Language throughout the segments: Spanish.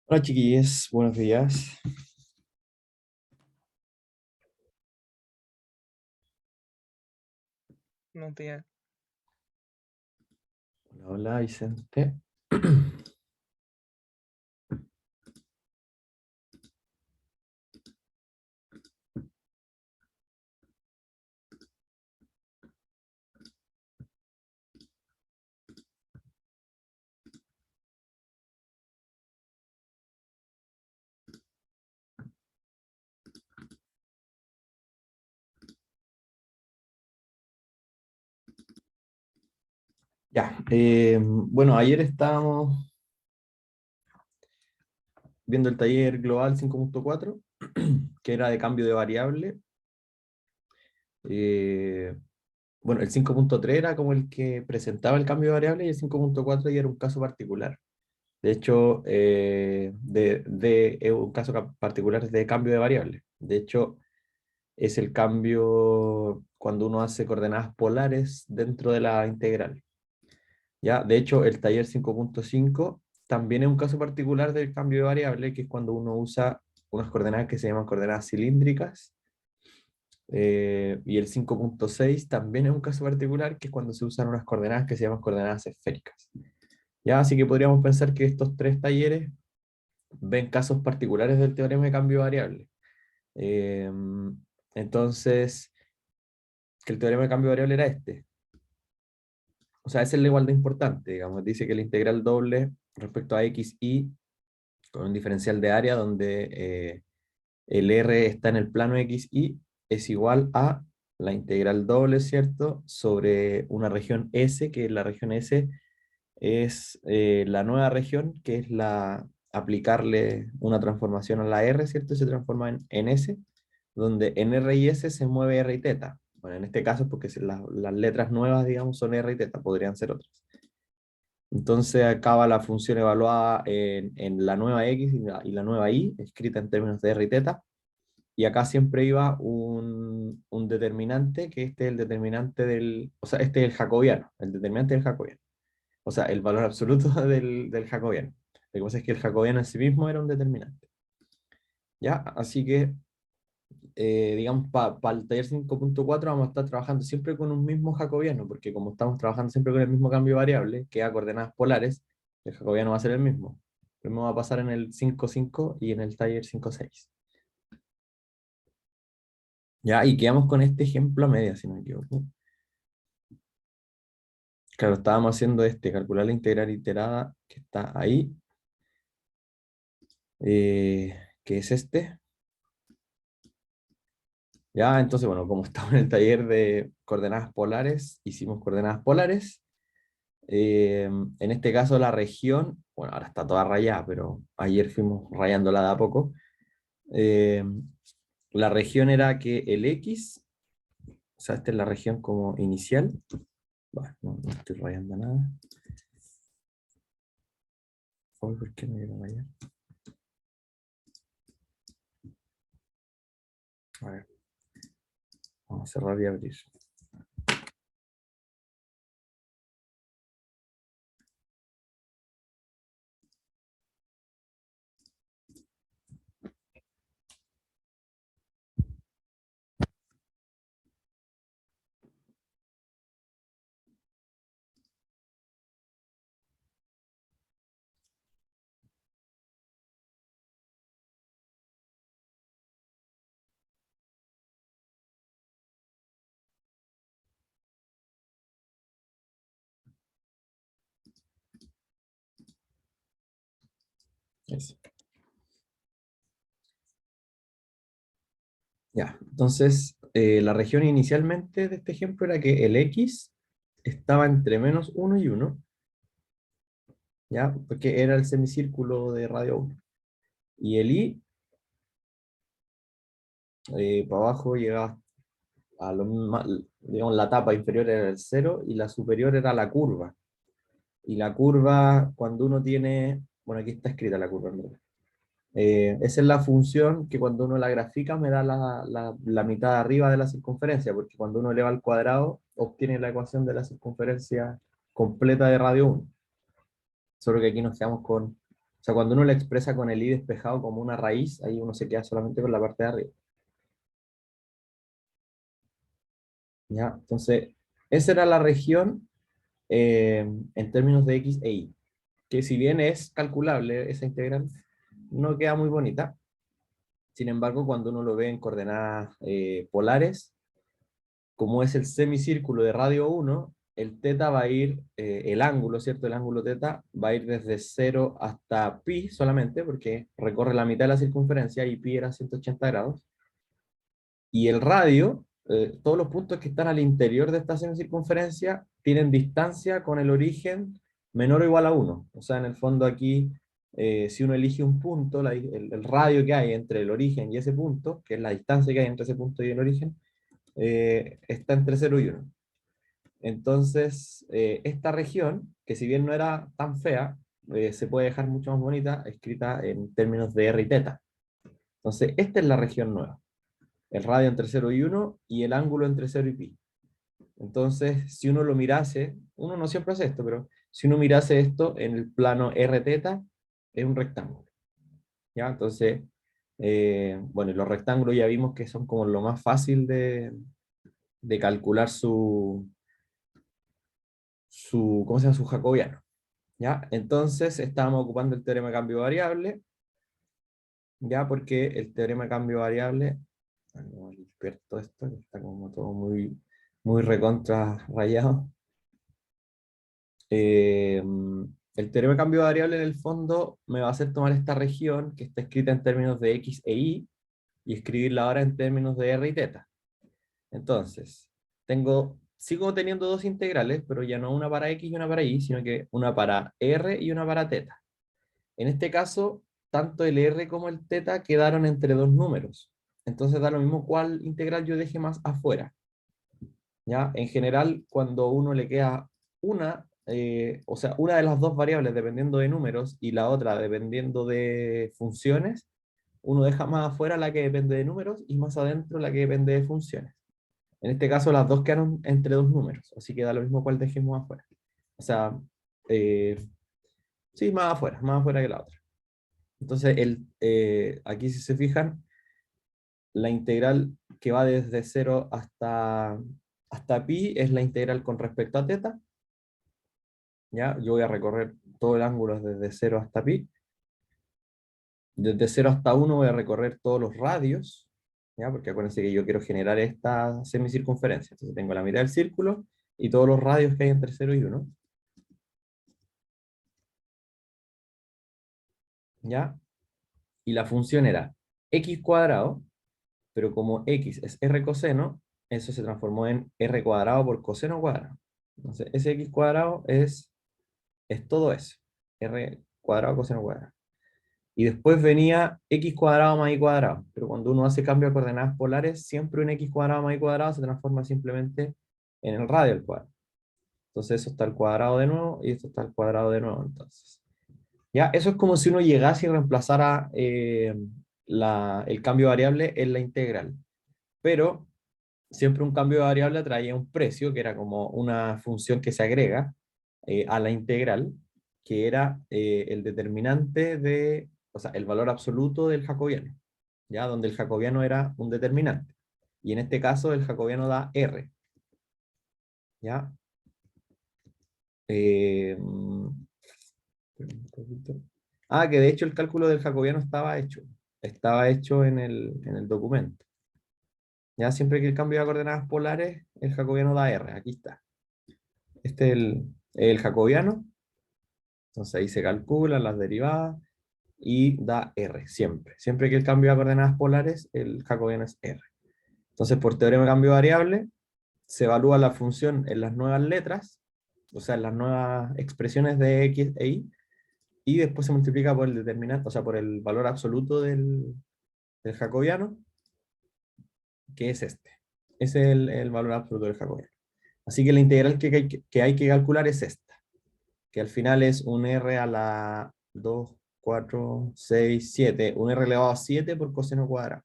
Hola chiquillos, buenos días. No te... Hola, hola Vicente. Ya, bueno, ayer estábamos viendo el taller global 5.4, que era de cambio de variable. Eh, bueno, el 5.3 era como el que presentaba el cambio de variable y el 5.4 ya era un caso particular. De hecho, un caso particular de cambio de variable. De hecho, es el cambio cuando uno hace coordenadas polares dentro de la integral. ¿Ya? De hecho, el taller 5.5 también es un caso particular del cambio de variable, que es cuando uno usa unas coordenadas que se llaman coordenadas cilíndricas, y el 5.6 también es un caso particular, que es cuando se usan unas coordenadas que se llaman coordenadas esféricas. ¿Ya? Así que podríamos pensar que estos tres talleres ven casos particulares del teorema de cambio de variable. Eh, entonces, que el teorema de cambio de variable era este. O sea, esa es la igualdad importante, digamos. Dice que la integral doble respecto a x, y con un diferencial de área donde el R está en el plano X, y es igual a la integral doble, ¿cierto? Sobre una región S, que la región S es la nueva región, que es la aplicarle una transformación a la R, ¿cierto? Se transforma en S, donde en R y S se mueve R y teta. Bueno, en este caso, porque las letras nuevas, digamos, son R y teta, podrían ser otras. Entonces acaba la función evaluada en la nueva x y la nueva y, escrita en términos de r y teta. Y acá siempre iba un determinante, que este es el determinante o sea, este es el jacobiano, el determinante del jacobiano. O sea, el valor absoluto del jacobiano. Lo que pasa es que el jacobiano en sí mismo era un determinante. ¿Ya? Así que, digamos, para el taller 5.4 vamos a estar trabajando siempre con un mismo jacobiano, porque como estamos trabajando siempre con el mismo cambio de variable, que a coordenadas polares, el jacobiano va a ser el mismo. Lo mismo va a pasar en el 5.5 y en el taller 5.6. Ya, y quedamos con este ejemplo a media, si no me equivoco. Claro, estábamos haciendo calcular la integral iterada que está ahí, que es este. Ya, entonces, bueno, como estamos en el taller de coordenadas polares, hicimos coordenadas polares. En este caso la región, bueno, ahora está toda rayada, pero ayer fuimos rayándola de a poco. Eh, la región era que el X, o sea, esta es la región como inicial. Bueno, no estoy rayando nada. Uy, ¿por qué no quiero rayar? A ver, vamos a cerrar y abrir. Eso. Ya, entonces la región inicialmente de este ejemplo era que el X estaba entre -1 y 1, ¿ya? Porque era el semicírculo de radio 1. Y el Y para abajo llegaba a digamos, la tapa inferior era el cero y la superior era la curva. Y la curva, cuando uno tiene, bueno, aquí está escrita la curva, en verdad. Esa es la función que cuando uno la grafica me da la mitad de arriba de la circunferencia, porque cuando uno eleva al cuadrado, obtiene la ecuación de la circunferencia completa de radio 1. Solo que aquí nos quedamos con O sea, cuando uno la expresa con el i despejado como una raíz, ahí uno se queda solamente con la parte de arriba. ¿Ya? Entonces, esa era la región en términos de x e y, que si bien es calculable esa integral, no queda muy bonita. Sin embargo, cuando uno lo ve en coordenadas polares, como es el semicírculo de radio 1, el teta va a ir, el ángulo, ¿cierto? El ángulo teta va a ir desde 0 hasta pi solamente, porque recorre la mitad de la circunferencia y pi era 180 grados. Y el radio, todos los puntos que están al interior de esta semicircunferencia tienen distancia con el origen menor o igual a 1. O sea, en el fondo aquí, si uno elige un punto, el radio que hay entre el origen y ese punto, que es la distancia que hay entre ese punto y el origen, está entre 0 y 1. Entonces, esta región, que si bien no era tan fea, se puede dejar mucho más bonita, escrita en términos de r y teta. Entonces, esta es la región nueva. El radio entre 0 y 1 y el ángulo entre 0 y pi. Entonces, si uno lo mirase, uno no siempre hace esto, pero si uno mirase esto en el plano r teta, es un rectángulo. ¿Ya? Entonces, bueno, y los rectángulos ya vimos que son como lo más fácil de calcular ¿cómo se llama? Su jacobiano. ¿Ya? Entonces, estábamos ocupando el teorema de cambio variable, ya porque el teorema de cambio variable, vamos a limpiar todo esto, que está como todo muy, muy recontra rayado. El teorema de cambio variable en el fondo me va a hacer tomar esta región que está escrita en términos de x e y escribirla ahora en términos de r y teta. Entonces, sigo teniendo dos integrales, pero ya no una para x y una para y, sino que una para r y una para teta. En este caso, tanto el r como el teta quedaron entre dos números. Entonces da lo mismo cuál integral yo deje más afuera. ¿Ya? En general, cuando uno le queda o sea, una de las dos variables dependiendo de números y la otra dependiendo de funciones, uno deja más afuera la que depende de números y más adentro la que depende de funciones. En este caso, las dos quedaron entre dos números, así que da lo mismo cuál dejemos afuera. O sea, eh, sí, más afuera que la otra. Entonces, aquí si se fijan, la integral que va desde 0 hasta pi es la integral con respecto a teta. ¿Ya? Yo voy a recorrer todo el ángulo desde 0 hasta pi. Desde 0 hasta 1 voy a recorrer todos los radios, ¿ya? Porque acuérdense que yo quiero generar esta semicircunferencia. Entonces tengo la mitad del círculo y todos los radios que hay entre 0 y 1. ¿Ya? Y la función era x cuadrado, pero como x es r coseno, eso se transformó en r cuadrado por coseno cuadrado. Entonces ese x cuadrado es todo eso. R cuadrado coseno cuadrado. Y después venía x cuadrado más y cuadrado. Pero cuando uno hace cambio de coordenadas polares, siempre un x cuadrado más y cuadrado se transforma simplemente en el radio al cuadrado. Entonces eso está al cuadrado de nuevo y esto está al cuadrado de nuevo. Entonces, ya, eso es como si uno llegase y reemplazara el cambio de variable en la integral. Pero siempre un cambio de variable traía un precio, que era como una función que se agrega a la integral, que era el determinante o sea, el valor absoluto del jacobiano, ¿ya? Donde el jacobiano era un determinante. Y en este caso el jacobiano da R, ¿ya? Eh, un poquito. Que de hecho el cálculo del jacobiano estaba hecho en el documento. Ya siempre que el cambio de coordenadas polares, el jacobiano da R, aquí está. Este es el jacobiano, entonces ahí se calculan las derivadas y da R, siempre. Siempre que el cambio de coordenadas polares, el jacobiano es R. Entonces, por teorema de cambio variable, se evalúa la función en las nuevas letras, o sea, en las nuevas expresiones de x e y después se multiplica por el determinante, o sea, por el valor absoluto del jacobiano, que es este. Ese es el valor absoluto del jacobiano. Así que la integral que hay que calcular es esta, que al final es un r a la 2, 4, 6, 7, un r elevado a 7 por coseno cuadrado.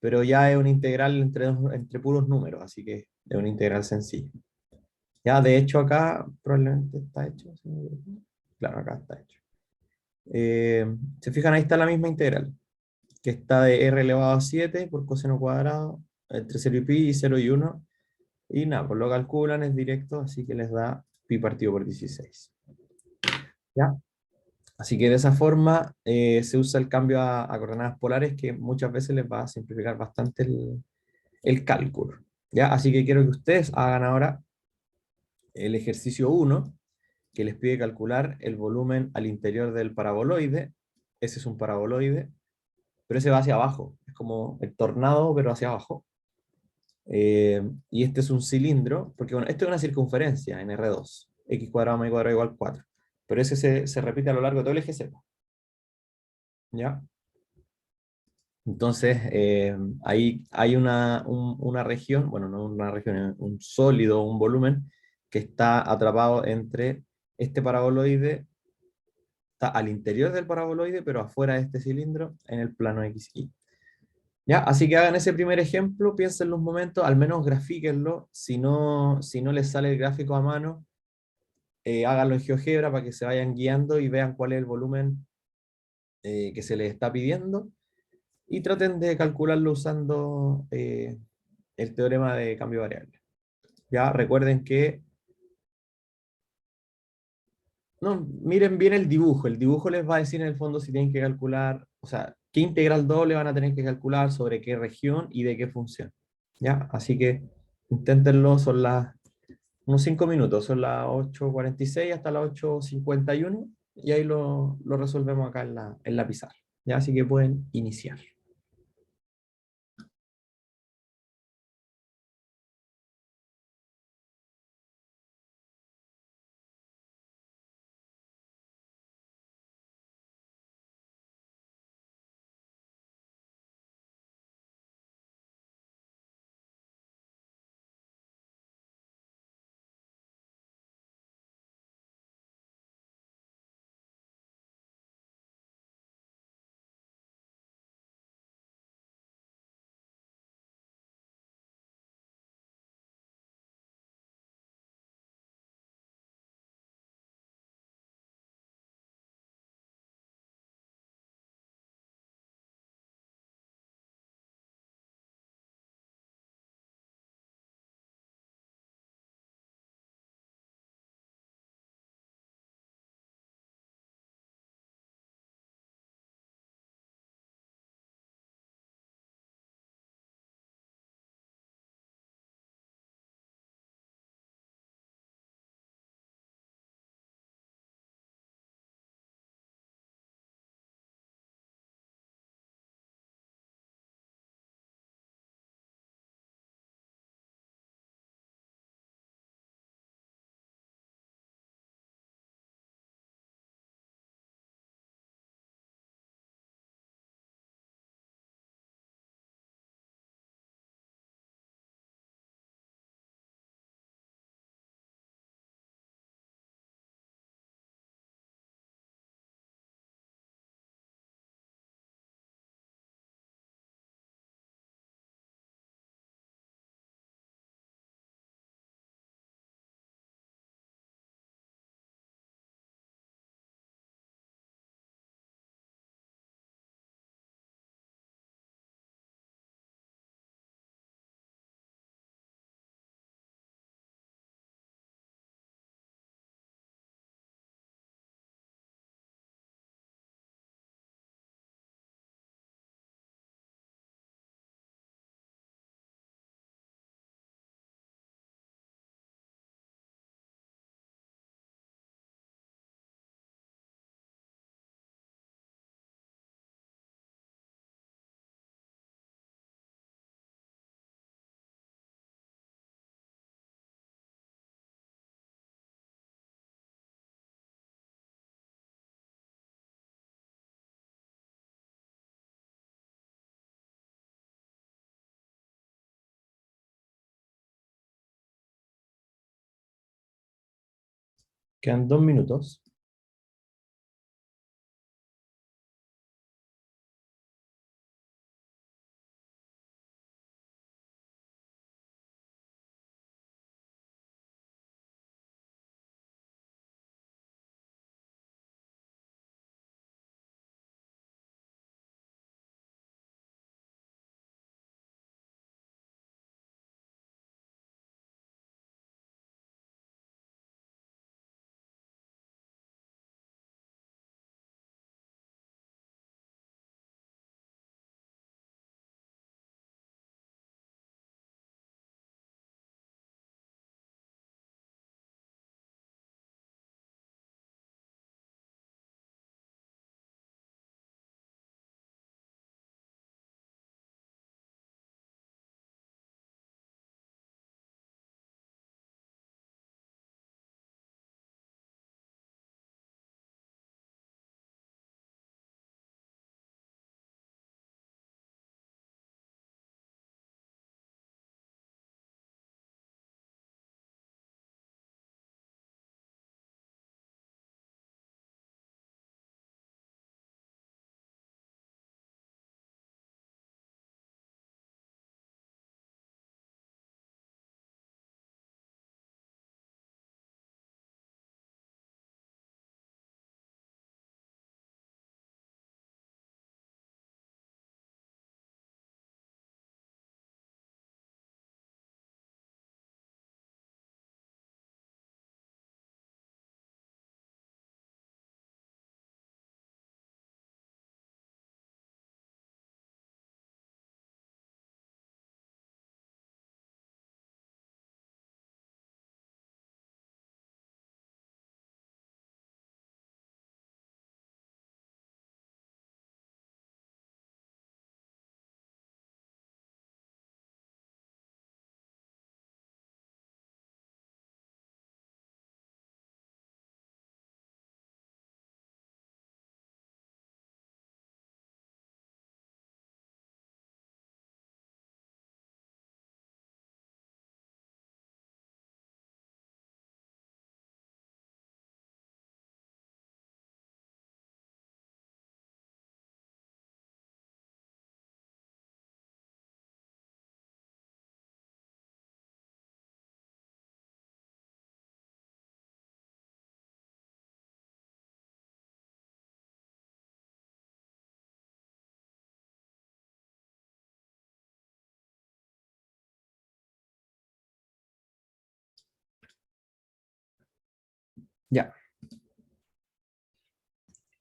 Pero ya es una integral entre puros números, así que es una integral sencilla. Ya, de hecho, acá probablemente está hecho. Claro, acá está hecho. Eh, Se fijan, ahí está la misma integral, que está de r elevado a 7 por coseno cuadrado entre 0 y pi y 0 y 1. Y nada, pues lo calculan, es directo, así que les da pi partido por 16. ¿Ya? Así que de esa forma se usa el cambio a coordenadas polares que muchas veces les va a simplificar bastante el cálculo. ¿Ya? Así que quiero que ustedes hagan ahora el ejercicio 1, que les pide calcular el volumen al interior del paraboloide. Ese es un paraboloide, pero ese va hacia abajo. Es como el tornado, pero hacia abajo. Y este es un cilindro, porque bueno, esto es una circunferencia en R2, x cuadrado más y cuadrado igual 4. Pero ese se repite a lo largo de todo el eje Z. ¿Ya? Entonces, ahí hay una región, bueno, no una región, un sólido, un volumen, que está atrapado entre este paraboloide, está al interior del paraboloide, pero afuera de este cilindro, en el plano XY. ¿Ya? Así que hagan ese primer ejemplo, piensen los momentos, al menos grafíquenlo, si no les sale el gráfico a mano, háganlo en GeoGebra para que se vayan guiando y vean cuál es el volumen que se les está pidiendo y traten de calcularlo usando el teorema de cambio de variable. Ya recuerden que, no, miren bien el dibujo les va a decir en el fondo si tienen que calcular, o sea, qué integral doble van a tener que calcular, sobre qué región y de qué función. ¿Ya? Así que inténtenlo, son unos 5 minutos, son las 8:46 hasta las 8:51 y ahí lo resolvemos acá en la pizarra. ¿Ya? Así que pueden iniciar. Quedan 2 minutos. Ya,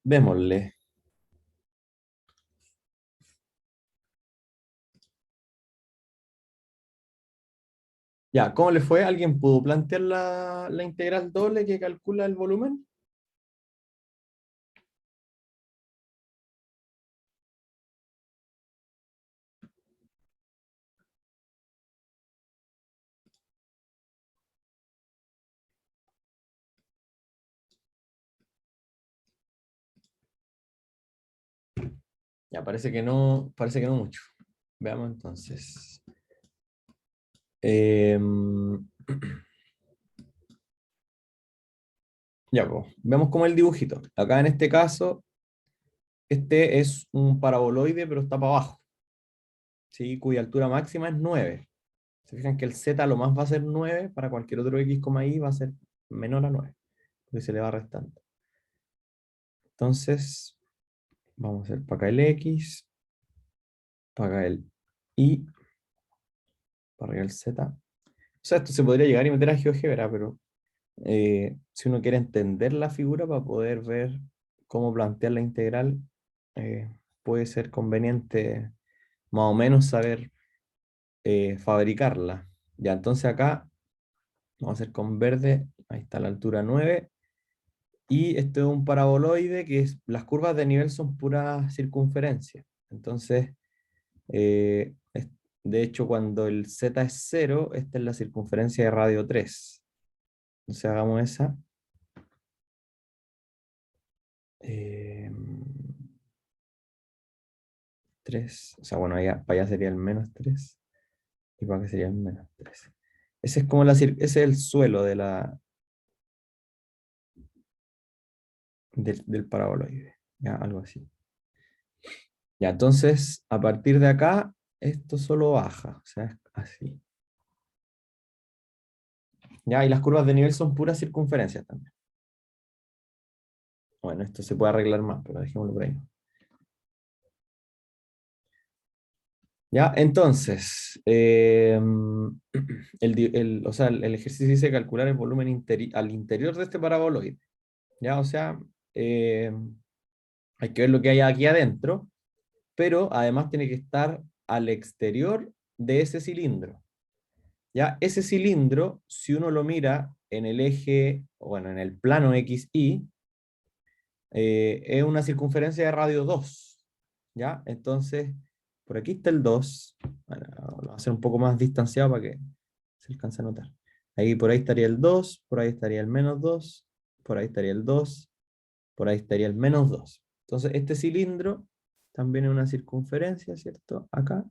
démosle. Ya, ¿cómo le fue? ¿Alguien pudo plantear la integral doble que calcula el volumen? Ya, parece que no mucho. Veamos entonces. Em, ya, pues, vemos como el dibujito. Acá en este caso, este es un paraboloide, pero está para abajo, ¿sí? Cuya altura máxima es 9. Se fijan que el z lo más va a ser 9, para cualquier otro x, y va a ser menor a 9, porque se le va restando. Entonces, vamos a hacer para acá el x, para acá el y, para acá el z. O sea, esto se podría llegar y meter a GeoGebra, pero si uno quiere entender la figura para poder ver cómo plantear la integral, eh, puede ser conveniente más o menos saber fabricarla. Ya, entonces acá vamos a hacer con verde, ahí está la altura 9, y esto es un paraboloide que las curvas de nivel son pura circunferencia. Entonces, de hecho, cuando el z es 0, esta es la circunferencia de radio 3. Entonces hagamos esa. Eh, 3, o sea, bueno, para allá sería el -3 y para acá sería el -3. Ese es como ese es el suelo del paraboloide, ya, algo así. Ya, entonces, a partir de acá, esto solo baja, o sea, es así. Ya, y las curvas de nivel son puras circunferencias también. Bueno, esto se puede arreglar más, pero dejémoslo por ahí. Ya, entonces, o sea, el ejercicio dice calcular el volumen al interior de este paraboloide. Ya, o sea, hay que ver lo que hay aquí adentro, pero además tiene que estar al exterior de ese cilindro. Ya, ese cilindro, si uno lo mira en el eje, bueno, en el plano XY, es una circunferencia de radio 2. ¿Ya? Entonces, por aquí está el 2. Bueno, lo voy a hacer un poco más distanciado para que se alcance a notar. Ahí por ahí estaría el 2, por ahí estaría el -2, por ahí estaría el 2, por ahí estaría el -2. Entonces, este cilindro también es una circunferencia, ¿cierto? Acá.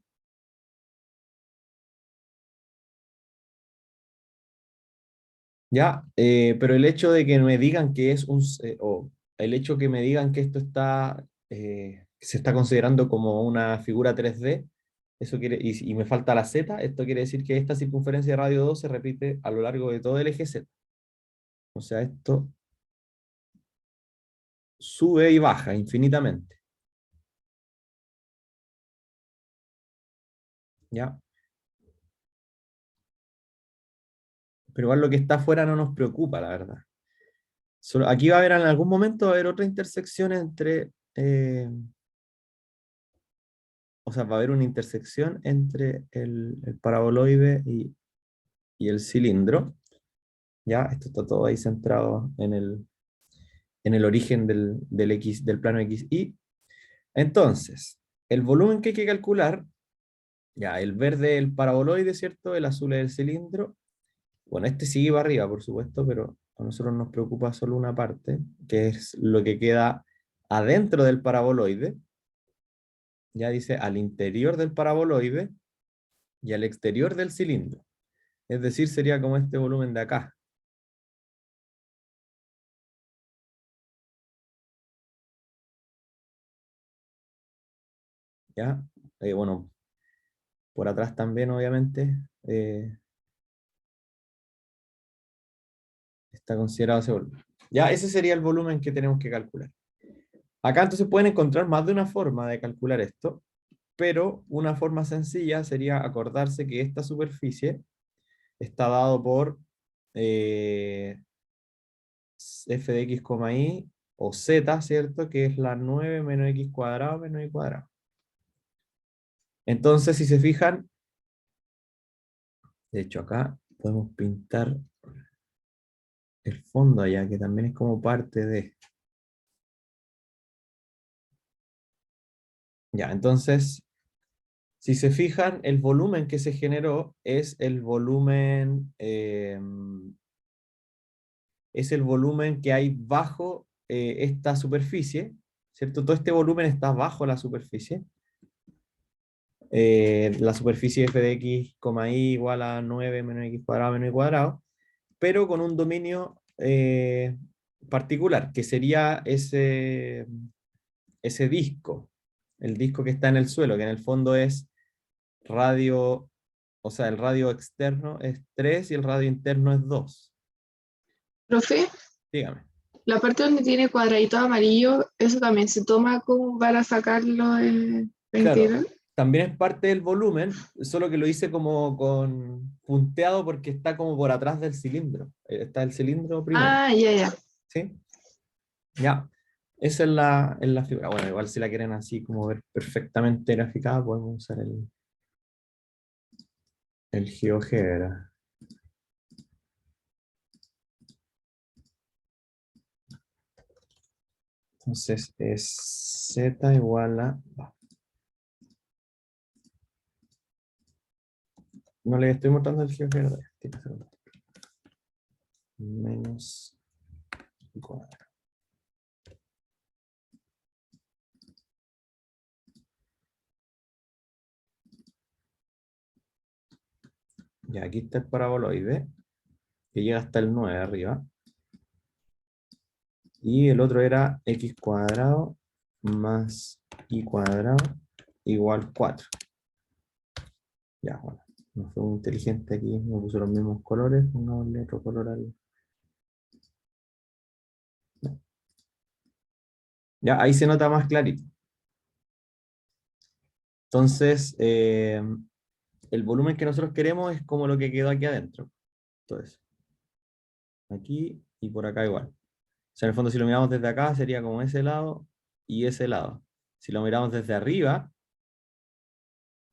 Ya, pero el hecho de que me digan que es o el hecho que me digan que esto se está considerando como una figura 3D, eso y me falta la Z, esto quiere decir que esta circunferencia de radio 2 se repite a lo largo de todo el eje Z. O sea, esto sube y baja infinitamente. ¿Ya? Pero igual lo que está afuera no nos preocupa, la verdad. Aquí va a haber en algún momento va a haber otra intersección o sea, va a haber una intersección entre el paraboloide y el cilindro. Ya, esto está todo ahí centrado en el origen del plano XY. Entonces, el volumen que hay que calcular, ya, el verde es el paraboloide, ¿cierto? El azul es el cilindro. Bueno, este sigue para arriba, por supuesto, pero a nosotros nos preocupa solo una parte, que es lo que queda adentro del paraboloide. Ya dice al interior del paraboloide y al exterior del cilindro. Es decir, sería como este volumen de acá. ¿Ya? Bueno, por atrás también, obviamente, está considerado ese volumen. Ya, ese sería el volumen que tenemos que calcular. Acá entonces pueden encontrar más de una forma de calcular esto, pero una forma sencilla sería acordarse que esta superficie está dado por f de x, y, o z, ¿cierto? Que es la 9 menos x cuadrado menos y cuadrado. Entonces, si se fijan, de hecho acá podemos pintar el fondo allá, que también es como parte de... Ya, entonces, si se fijan, el volumen que se generó es el volumen que hay bajo esta superficie, ¿cierto? Todo este volumen está bajo la superficie. La superficie f de x, y igual a 9 menos x cuadrado menos y cuadrado, pero con un dominio particular, que sería ese disco, el disco que está en el suelo, que en el fondo es radio, o sea, el radio externo es 3 y el radio interno es 2. Profe, Dígame. la parte donde tiene cuadradito amarillo, ¿eso también se toma como para sacarlo de la Claro, integral? también es parte del volumen, solo que lo hice como con punteado porque está como por atrás del cilindro. Está el cilindro primero, Ah, ya, ya. ¿sí? Ya, esa es la figura. Bueno, igual si la quieren así como ver perfectamente graficada, podemos usar el GeoGebra. Entonces es Z igual a... No le estoy mostrando el GeoGebra. Tiene que ser menos cuadrado. Ya, aquí está el paraboloide, que llega hasta el 9 arriba. Y el otro era x cuadrado más y cuadrado igual 4. Ya, bueno, no fue muy inteligente aquí, me puso los mismos colores, pongámosle otro color al... No. Ya, ahí se nota más clarito. Entonces, el volumen que nosotros queremos es como lo que quedó aquí adentro. Entonces, aquí y por acá igual. O sea, en el fondo si lo miramos desde acá sería como ese lado y ese lado. Si lo miramos desde arriba,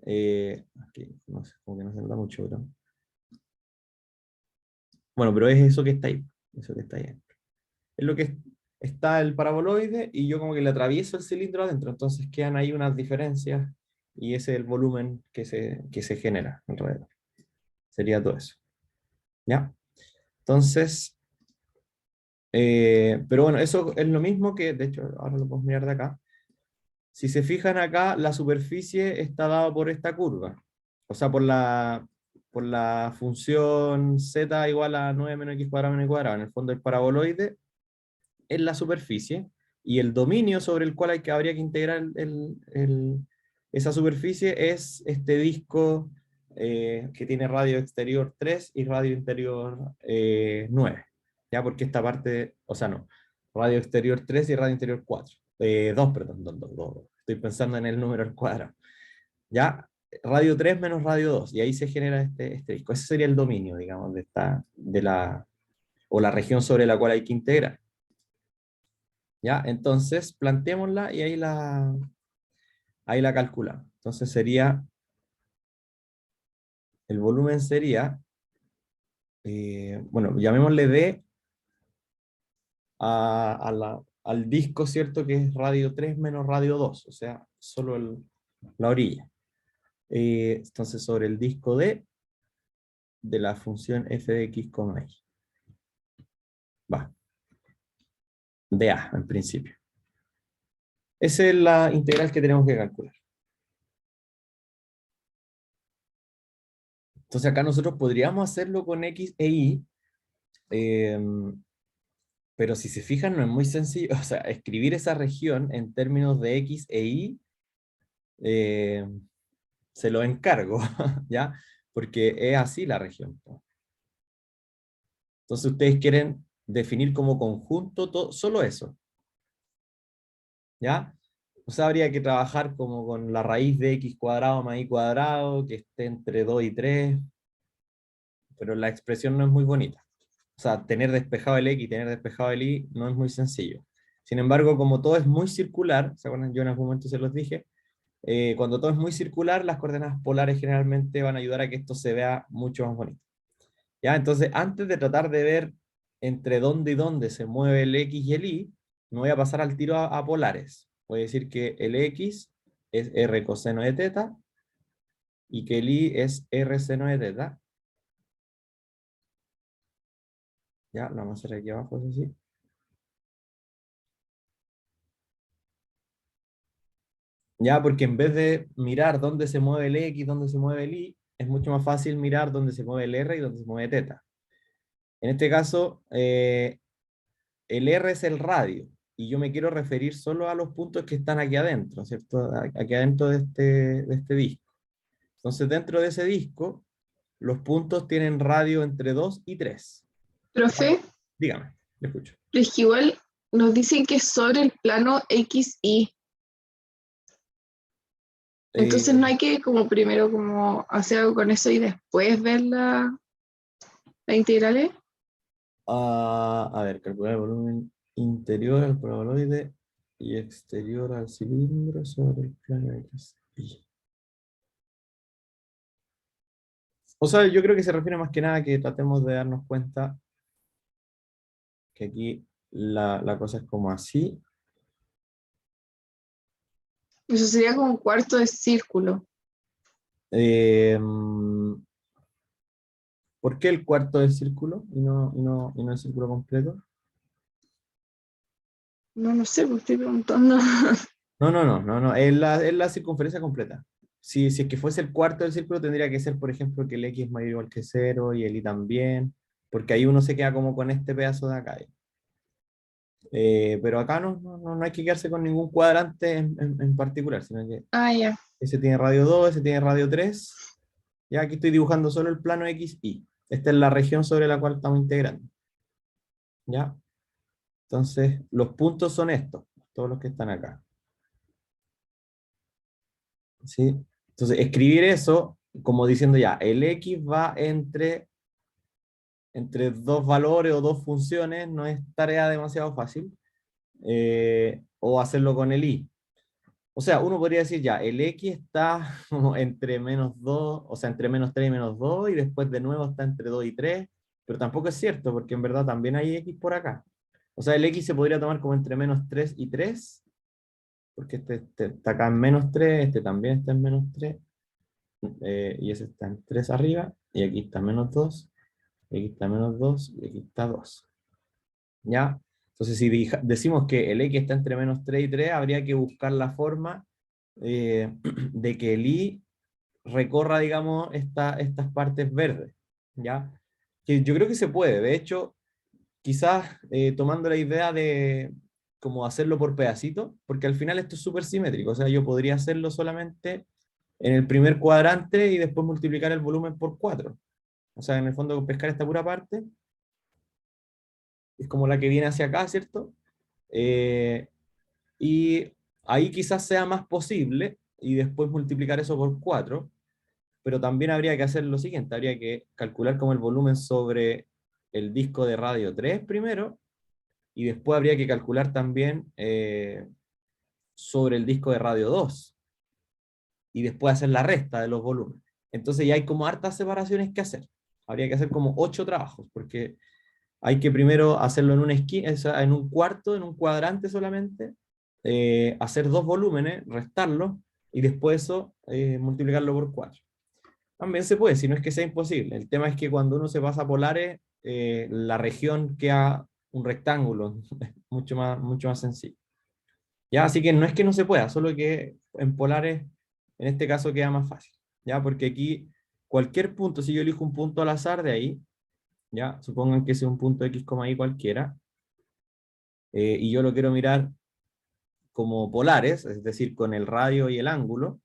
aquí, no sé, como que no se nota mucho, pero... Bueno, pero es eso que está ahí. Eso que está ahí adentro. Es lo que está el paraboloide y yo como que le atravieso el cilindro adentro. Entonces quedan ahí unas diferencias y ese es el volumen que se genera alrededor. Sería todo eso. ¿Ya? Entonces, pero bueno, eso es lo mismo que, de hecho, ahora lo podemos mirar de acá. Si se fijan acá, la superficie está dada por esta curva. O sea, por la función z igual a 9 menos x cuadrado menos y cuadrado. En el fondo el paraboloide es la superficie y el dominio sobre el cual habría que integrar esa superficie es este disco que tiene radio exterior 3 y radio interior 9. ¿Ya? Porque esta parte, o sea, no, radio exterior 3 y radio interior 4. 2, perdón, 2, 2, 2. Estoy pensando en el número al cuadrado. ¿Ya? Radio 3 menos radio 2, y ahí se genera este disco. Ese sería el dominio, digamos, o la región sobre la cual hay que integrar. ¿Ya? Entonces, planteémosla y ahí la calculamos. Entonces sería, el volumen sería, bueno, llamémosle D al disco, ¿cierto? Que es radio 3 menos radio 2, o sea, solo la orilla. Entonces, sobre el disco D de la función f de x, y. Va, dA en principio. Esa es la integral que tenemos que calcular. Entonces acá nosotros podríamos hacerlo con x e y, pero si se fijan no es muy sencillo. O sea, escribir esa región en términos de x e y, se lo encargo, ¿ya? Porque es así la región. Entonces ustedes quieren definir como conjunto solo eso, ¿ya? O sea, habría que trabajar como con la raíz de x cuadrado más y cuadrado, que esté entre 2 y 3, pero la expresión no es muy bonita. O sea, tener despejado el X y tener despejado el Y no es muy sencillo. Sin embargo, como todo es muy circular, ¿se acuerdan? Yo en algún momento se los dije, cuando todo es muy circular, las coordenadas polares generalmente van a ayudar a que esto se vea mucho más bonito. ¿Ya? Entonces, antes de tratar de ver entre dónde y dónde se mueve el X y el Y, me voy a pasar al tiro a polares. Voy a decir que el X es R coseno de teta y que el Y es R seno de teta. Ya, lo vamos a hacer aquí abajo, eso sí. Ya, porque en vez de mirar dónde se mueve el X, dónde se mueve el Y, es mucho más fácil mirar dónde se mueve el R y dónde se mueve teta. En este caso, el R es el radio, y yo me quiero referir solo a los puntos que están aquí adentro, ¿cierto? Aquí adentro de este disco. Entonces, dentro de ese disco, los puntos tienen radio entre 2 y 3. Profe, Dígame, le escucho. pero es que igual nos dicen que es sobre el plano XY. Entonces Eh, no hay que como primero como hacer algo con eso y después ver la integrales. a ver, calcular el volumen interior al paraboloide y exterior al cilindro sobre el plano X. O sea, yo creo que se refiere más que nada a que tratemos de darnos cuenta que aquí la cosa es como así. Eso sería como un cuarto de círculo. Eh, ¿Por qué el cuarto del círculo y no el círculo completo? No, no sé, pues estoy preguntando. No, es la circunferencia completa. Si es que fuese el cuarto del círculo, tendría que ser, por ejemplo, que el X es mayor o igual que cero y el Y también, porque ahí uno se queda como con este pedazo de acá. Pero acá no hay que quedarse con ningún cuadrante en particular, sino que Ah, ya. ese tiene radio 2, ese tiene radio 3. Ya aquí estoy dibujando solo el plano X, Y. Esta es la región sobre la cual estamos integrando. ¿Ya? Entonces, los puntos son estos, todos los que están acá. ¿Sí? Entonces, escribir eso como diciendo ya, el X va entre dos valores o dos funciones, no es tarea demasiado fácil. O hacerlo con el Y. O sea, uno podría decir ya, el X está como entre -2, o sea, entre -3 y -2, y después de nuevo está entre 2 y 3, pero tampoco es cierto, porque en verdad también hay X por acá. O sea, el X se podría tomar como entre -3 y 3, porque este está acá en -3, este también está en -3, y ese está en 3 arriba, y aquí está -2, y aquí está -2, y aquí está 2. ¿Ya? Entonces, si decimos que el X está entre -3 y 3, habría que buscar la forma de que el Y recorra, digamos, estas partes verdes, ¿ya? Que yo creo que se puede. De hecho, quizás tomando la idea de como hacerlo por pedacitos, porque al final esto es súper simétrico. O sea, yo podría hacerlo solamente en el primer cuadrante y después multiplicar el volumen por 4. O sea, en el fondo pescar esta pura parte, es como la que viene hacia acá, ¿cierto? Eh, y ahí quizás sea más posible y después multiplicar eso por 4, pero también habría que hacer lo siguiente, habría que calcular como el volumen sobre el disco de radio 3 primero, y después habría que calcular también sobre el disco de radio 2, y después hacer la resta de los volúmenes. Entonces ya hay como hartas separaciones que hacer. Habría que hacer como 8 trabajos, porque hay que primero hacerlo en una esquina, en un cuarto, en un cuadrante solamente, hacer 2 volúmenes, restarlos, y después eso multiplicarlo por 4. También se puede, si no es que sea imposible. El tema es que cuando uno se pasa a polares, la región queda un rectángulo, mucho más sencillo. ¿Ya? Así que no es que no se pueda, solo que en polares, en este caso queda más fácil. ¿Ya? Porque aquí cualquier punto, si yo elijo un punto al azar de ahí, ¿ya? Supongan que sea un punto X, y cualquiera, y yo lo quiero mirar como polares, es decir, con el radio y el ángulo.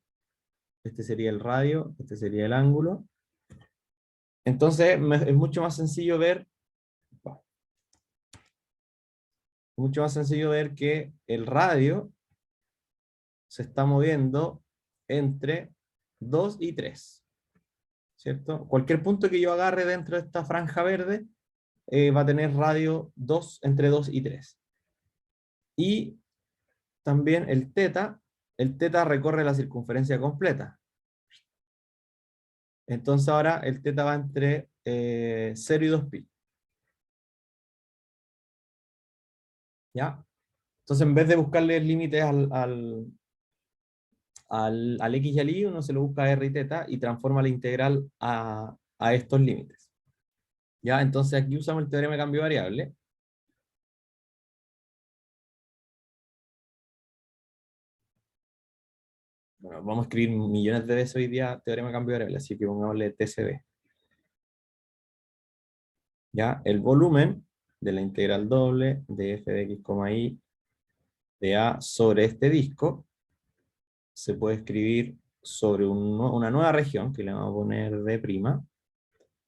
Este sería el radio, este sería el ángulo. Entonces es mucho más sencillo ver, que el radio se está moviendo entre 2 y 3, ¿cierto? Cualquier punto que yo agarre dentro de esta franja verde va a tener radio 2 entre 2 y 3. Y también el teta recorre la circunferencia completa. Entonces ahora el teta va entre 0 y 2pi. ¿Ya? Entonces en vez de buscarle límites al x y al y, uno se lo busca a r y teta y transforma la integral a estos límites. ¿Ya? Entonces aquí usamos el teorema de cambio de variable. Bueno, vamos a escribir millones de veces hoy día teorema de cambio de variable, así que pongámosle TCB. ¿Ya? El volumen de la integral doble de f de x, y de A sobre este disco se puede escribir sobre una nueva región, que le vamos a poner D',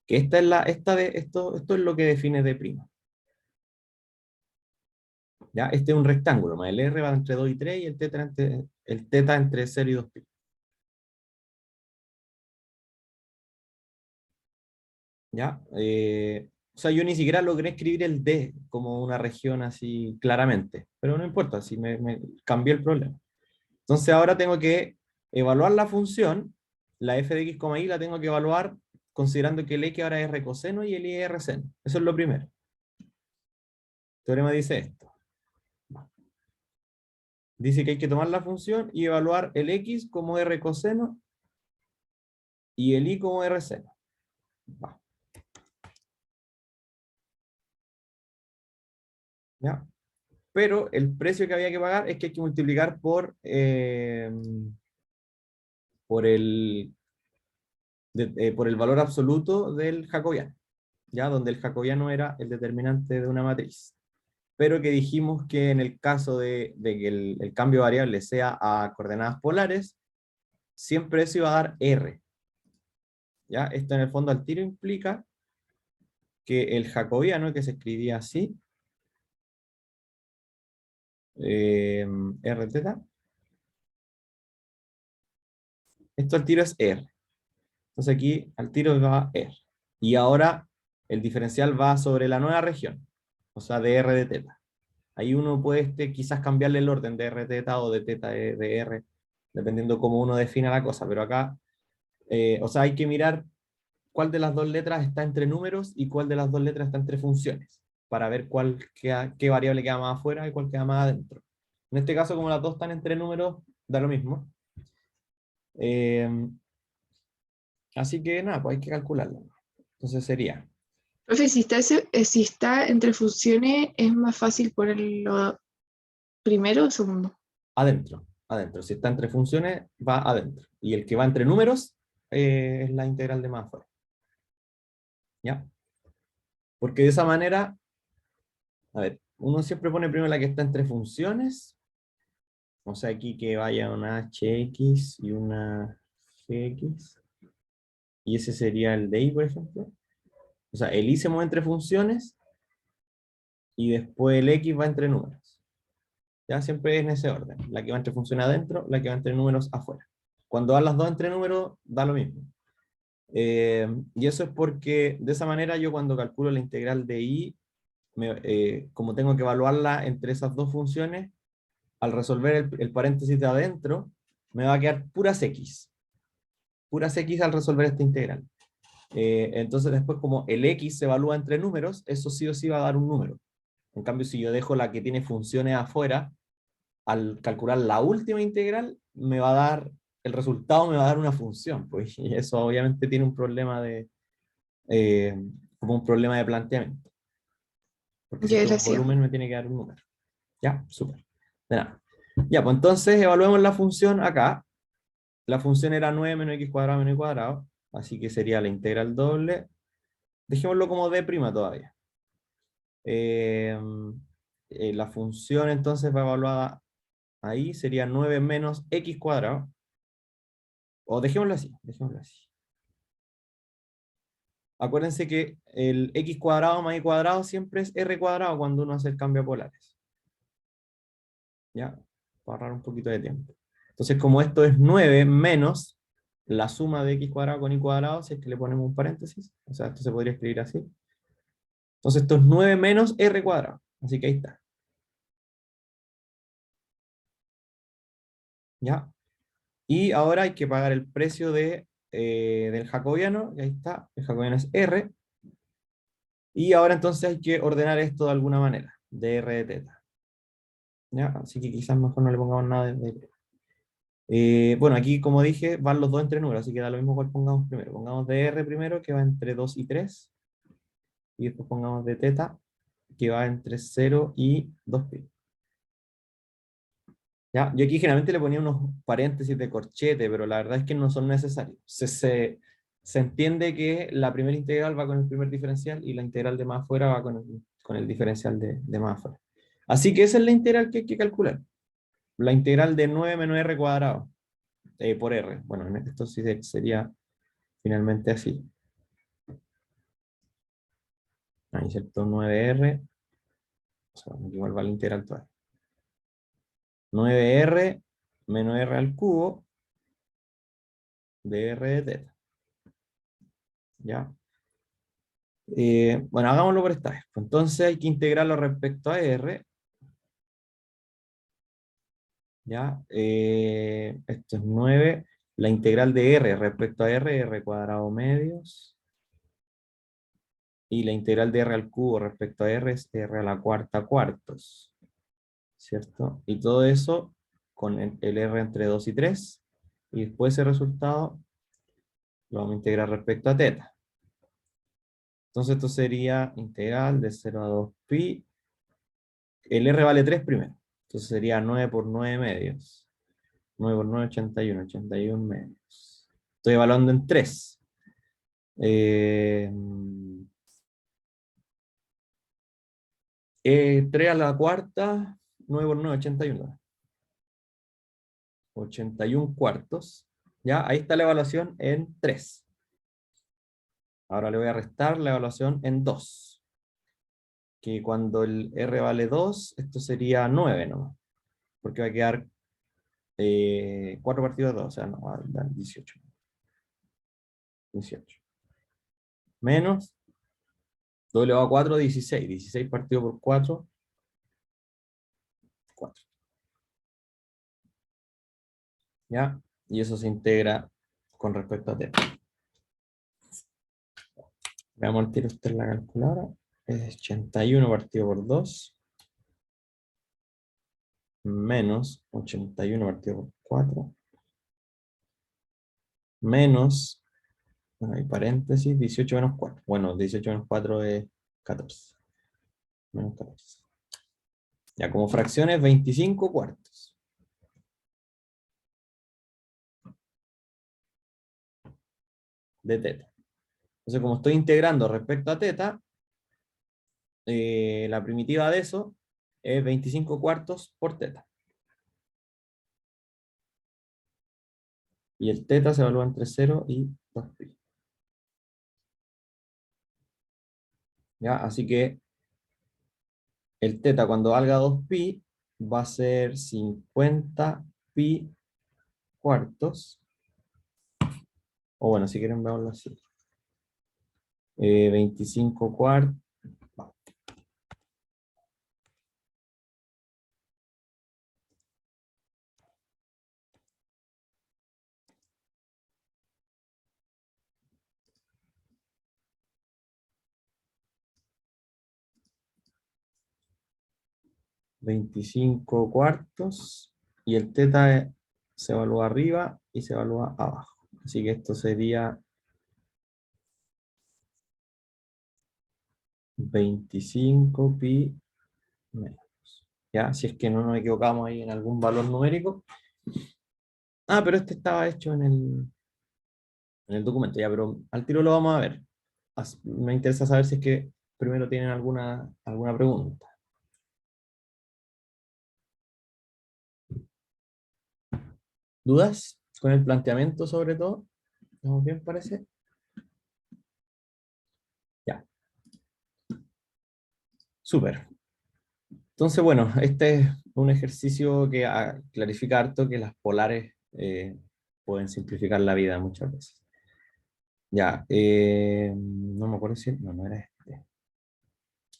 que esto es lo que define D'. ¿Ya? Este es un rectángulo, más el R va entre 2 y 3 y el teta entre 0 y 2pi. ¿Ya? O sea, yo ni siquiera logré escribir el D como una región así claramente, pero no importa, si me cambié el problema. Entonces ahora tengo que evaluar la función, la f de x, y la tengo que evaluar considerando que el x ahora es r coseno y el y es r seno. Eso es lo primero. El teorema dice esto. Dice que hay que tomar la función y evaluar el x como r coseno y el y como r seno. ¿Ya? Pero el precio que había que pagar es que hay que multiplicar por el valor absoluto del jacobiano, ¿ya? Donde el jacobiano era el determinante de una matriz. Pero que dijimos que en el caso de que el cambio de variable sea a coordenadas polares, siempre eso iba a dar R. ¿Ya? Esto en el fondo al tiro implica que el jacobiano, que se escribía así, R teta, esto al tiro es R. Entonces aquí al tiro va R. Y ahora el diferencial va sobre la nueva región, o sea, de R de teta. Ahí uno puede quizás cambiarle el orden de R teta o de teta de R, dependiendo cómo uno defina la cosa, pero acá, o sea, hay que mirar cuál de las dos letras está entre números y cuál de las dos letras está entre funciones, para ver qué variable queda más afuera y cuál queda más adentro. En este caso, como las dos están entre números, da lo mismo. Así que nada, pues hay que calcularlo. Entonces sería Profe, si está entre funciones, ¿es más fácil ponerlo primero o segundo? adentro. Si está entre funciones, va adentro. Y el que va entre números es la integral de más afuera. ¿Ya? Porque de esa manera, a ver, uno siempre pone primero la que está entre funciones. O sea, aquí que vaya una hx y una gx. Y ese sería el de y, por ejemplo. O sea, el y se mueve entre funciones y después el x va entre números. Ya siempre en ese orden. La que va entre funciones adentro, la que va entre números afuera. Cuando van las dos entre números, da lo mismo. Y eso es porque de esa manera yo cuando calculo la integral de y, como tengo que evaluarla entre esas dos funciones, al resolver el paréntesis de adentro, me va a quedar puras x. Puras x al resolver esta integral. Entonces después como el x se evalúa entre números, eso sí o sí va a dar un número. En cambio, si yo dejo la que tiene funciones afuera, al calcular la última integral, el resultado me va a dar una función, pues, y eso obviamente tiene un problema eh, como un problema de planteamiento. Porque si Ya, esto es un gracias. volumen, me tiene que dar un número. Ya, súper. De nada. Ya, pues entonces evaluemos la función acá. La función era 9 menos x cuadrado menos y cuadrado, así que sería la integral doble. Dejémoslo como d' todavía. Eh, la función entonces va evaluada ahí, sería 9 menos x cuadrado. O dejémoslo así, dejémoslo así. Acuérdense que el x cuadrado más y cuadrado siempre es r cuadrado cuando uno hace el cambio a polares. ¿Ya? Para ahorrar un poquito de tiempo. Entonces, como esto es 9 menos la suma de x cuadrado con y cuadrado, si es que le ponemos un paréntesis, o sea, esto se podría escribir así. Entonces esto es 9 menos r cuadrado. Así que ahí está. ¿Ya? Y ahora hay que pagar el precio del jacobiano. Y ahí está. El jacobiano es r. Y ahora entonces hay que ordenar esto de alguna manera. De r de teta. ¿Ya? Así que quizás mejor no le pongamos nada bueno, aquí como dije, van los dos entre números, así que da lo mismo cuál pongamos primero. Pongamos de r primero, que va entre 2 y 3. Y después pongamos de teta, que va entre 0 y 2pi. ¿Ya? Yo aquí generalmente le ponía unos paréntesis de corchete, pero la verdad es que no son necesarios. Se entiende que la primera integral va con el primer diferencial y la integral de más afuera va con el diferencial de más afuera. Así que esa es la integral que hay que calcular. La integral de 9 menos r cuadrado por r. Bueno, en esto sí sería finalmente así. Ahí, ¿cierto? 9r. O sea, igual va la integral toda. 9r menos r al cubo de r de teta. ¿Ya? Bueno, hagámoslo por esta vez. Entonces hay que integrarlo respecto a r. ¿Ya? Esto es 9. La integral de r respecto a r cuadrado medios. Y la integral de r al cubo respecto a r es r a la cuarta cuartos. ¿Cierto? Y todo eso con el r entre 2 y 3. Y después ese resultado lo vamos a integrar respecto a teta. Entonces esto sería integral de 0 a 2pi. El r vale 3 primero. Entonces sería 9 por 9 medios. 9 por 9, 81. 81 medios. Estoy evaluando en 3. 3 a la cuarta, 9 por 9, 81. 81 cuartos. ¿Ya? Ahí está la evaluación en 3. Ahora le voy a restar la evaluación en 2. Que cuando el r vale 2, esto sería 9 nomás. Porque va a quedar 4 partido de 2, o sea, no, va a dar 18. 18. Menos 2 elevado a 4, 16. 16 partido por 4, 4. ¿Ya? Y eso se integra con respecto a t. Veamos el tiro usted en la calculadora. Es 81 partido por 2. Menos 81 partido por 4. Menos, bueno, hay paréntesis, 18 menos 4. Bueno, 18 menos 4 es 14. Menos 14. Ya, como fracciones, 25 cuartos. De teta. Entonces, como estoy integrando respecto a teta, la primitiva de eso es 25 cuartos por teta. Y el teta se evalúa entre 0 y 2pi. ¿Ya? Así que el teta cuando valga 2pi va a ser 50 pi cuartos. O bueno, si quieren verlo así. 25 cuartos. 25 cuartos. Y el teta se evalúa arriba y se evalúa abajo. Así que esto sería 25 pi menos. ¿Ya? Si es que no nos equivocamos ahí en algún valor numérico. Ah, pero este estaba hecho en el documento, ya, pero al tiro lo vamos a ver. Me interesa saber si es que primero tienen alguna pregunta. ¿Dudas con el planteamiento sobre todo? ¿Estamos bien, parece? Ya, súper. Entonces, bueno, este es un ejercicio que clarifica harto que las polares pueden simplificar la vida muchas veces. Ya, no me acuerdo si... No, no era este.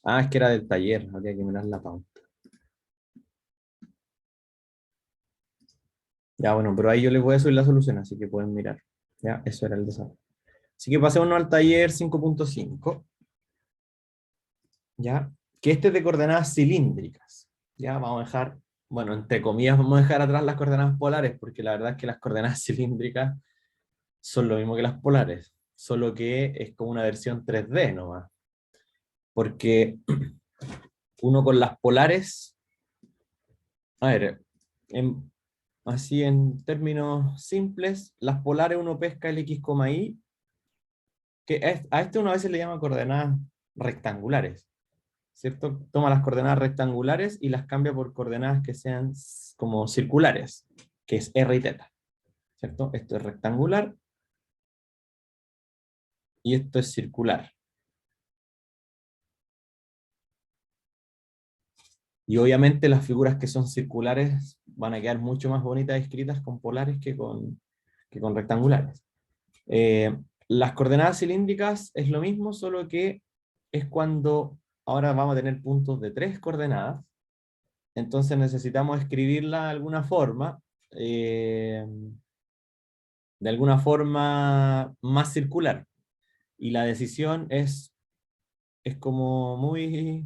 Ah, es que era del taller, habría que mirar la pauta. Ya, bueno, pero ahí yo les voy a subir la solución, así que pueden mirar. Ya, eso era el desarrollo. Así que pasémonos al taller 5.5, ya, que este es de coordenadas cilíndricas. Ya, vamos a dejar, bueno, entre comillas, vamos a dejar atrás las coordenadas polares, porque la verdad es que las coordenadas cilíndricas son lo mismo que las polares, solo que es como una versión 3D nomás. Porque uno con las polares, a ver, así en términos simples, las polares uno pesca el x, y, que a este uno a veces le llama coordenadas rectangulares, ¿cierto? Toma las coordenadas rectangulares y las cambia por coordenadas que sean como circulares, que es r y θ, ¿cierto? Esto es rectangular y esto es circular. Y obviamente las figuras que son circulares van a quedar mucho más bonitas escritas con polares que con rectangulares. Las coordenadas cilíndricas es lo mismo, solo que es cuando ahora vamos a tener puntos de 3 coordenadas, entonces necesitamos escribirla de alguna forma más circular. Y la decisión es como muy,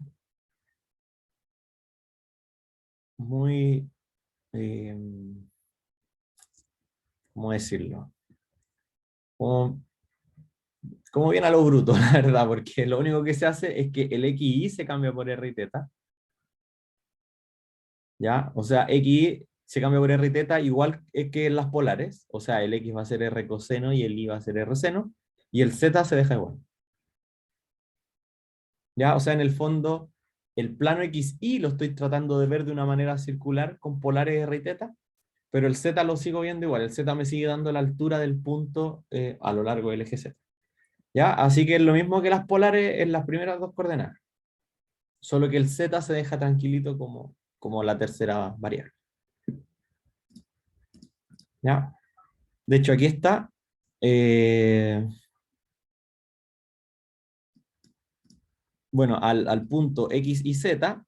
eh, ¿cómo decirlo? Como, como bien a lo bruto, la verdad, porque lo único que se hace es que el XY se cambia por R y θ, ¿ya? O sea, X se cambia por R y θ igual que en las polares, o sea, el X va a ser R coseno y el Y va a ser R seno, y el Z se deja igual. ¿Ya? O sea, en el fondo, el plano XY lo estoy tratando de ver de una manera circular con polares R y θ, pero el Z lo sigo viendo igual, el Z me sigue dando la altura del punto a lo largo del eje Z. ¿Ya? Así que es lo mismo que las polares en las primeras dos coordenadas, solo que el Z se deja tranquilito como la tercera variable. ¿Ya? De hecho, aquí está. Bueno, al punto X y Z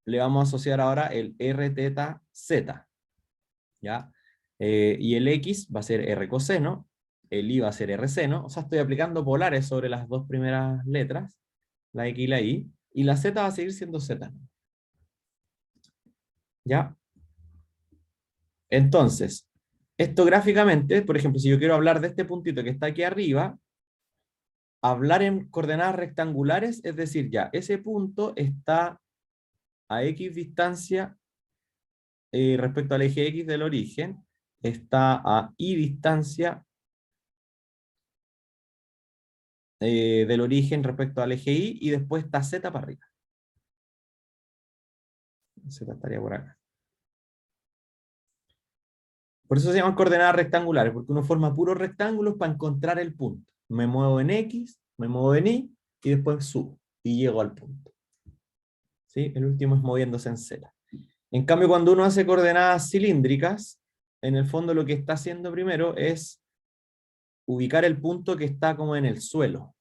le vamos a asociar ahora el R θ Z. ¿Ya? Y el X va a ser R coseno, el Y va a ser R seno, o sea, estoy aplicando polares sobre las dos primeras letras, la X y la Y, y la Z va a seguir siendo Z. ¿Ya? Entonces, esto gráficamente, por ejemplo, si yo quiero hablar de este puntito que está aquí arriba, hablar en coordenadas rectangulares, es decir, ya, ese punto está a X distancia respecto al eje X del origen, está a Y distancia del origen respecto al eje Y, y después está Z para arriba. Z estaría por acá. Por eso se llaman coordenadas rectangulares, porque uno forma puros rectángulos para encontrar el punto. Me muevo en X, me muevo en Y, y después subo, y llego al punto. ¿Sí? El último es moviéndose en Z. En cambio, cuando uno hace coordenadas cilíndricas, en el fondo lo que está haciendo primero es ubicar el punto que está como en el suelo.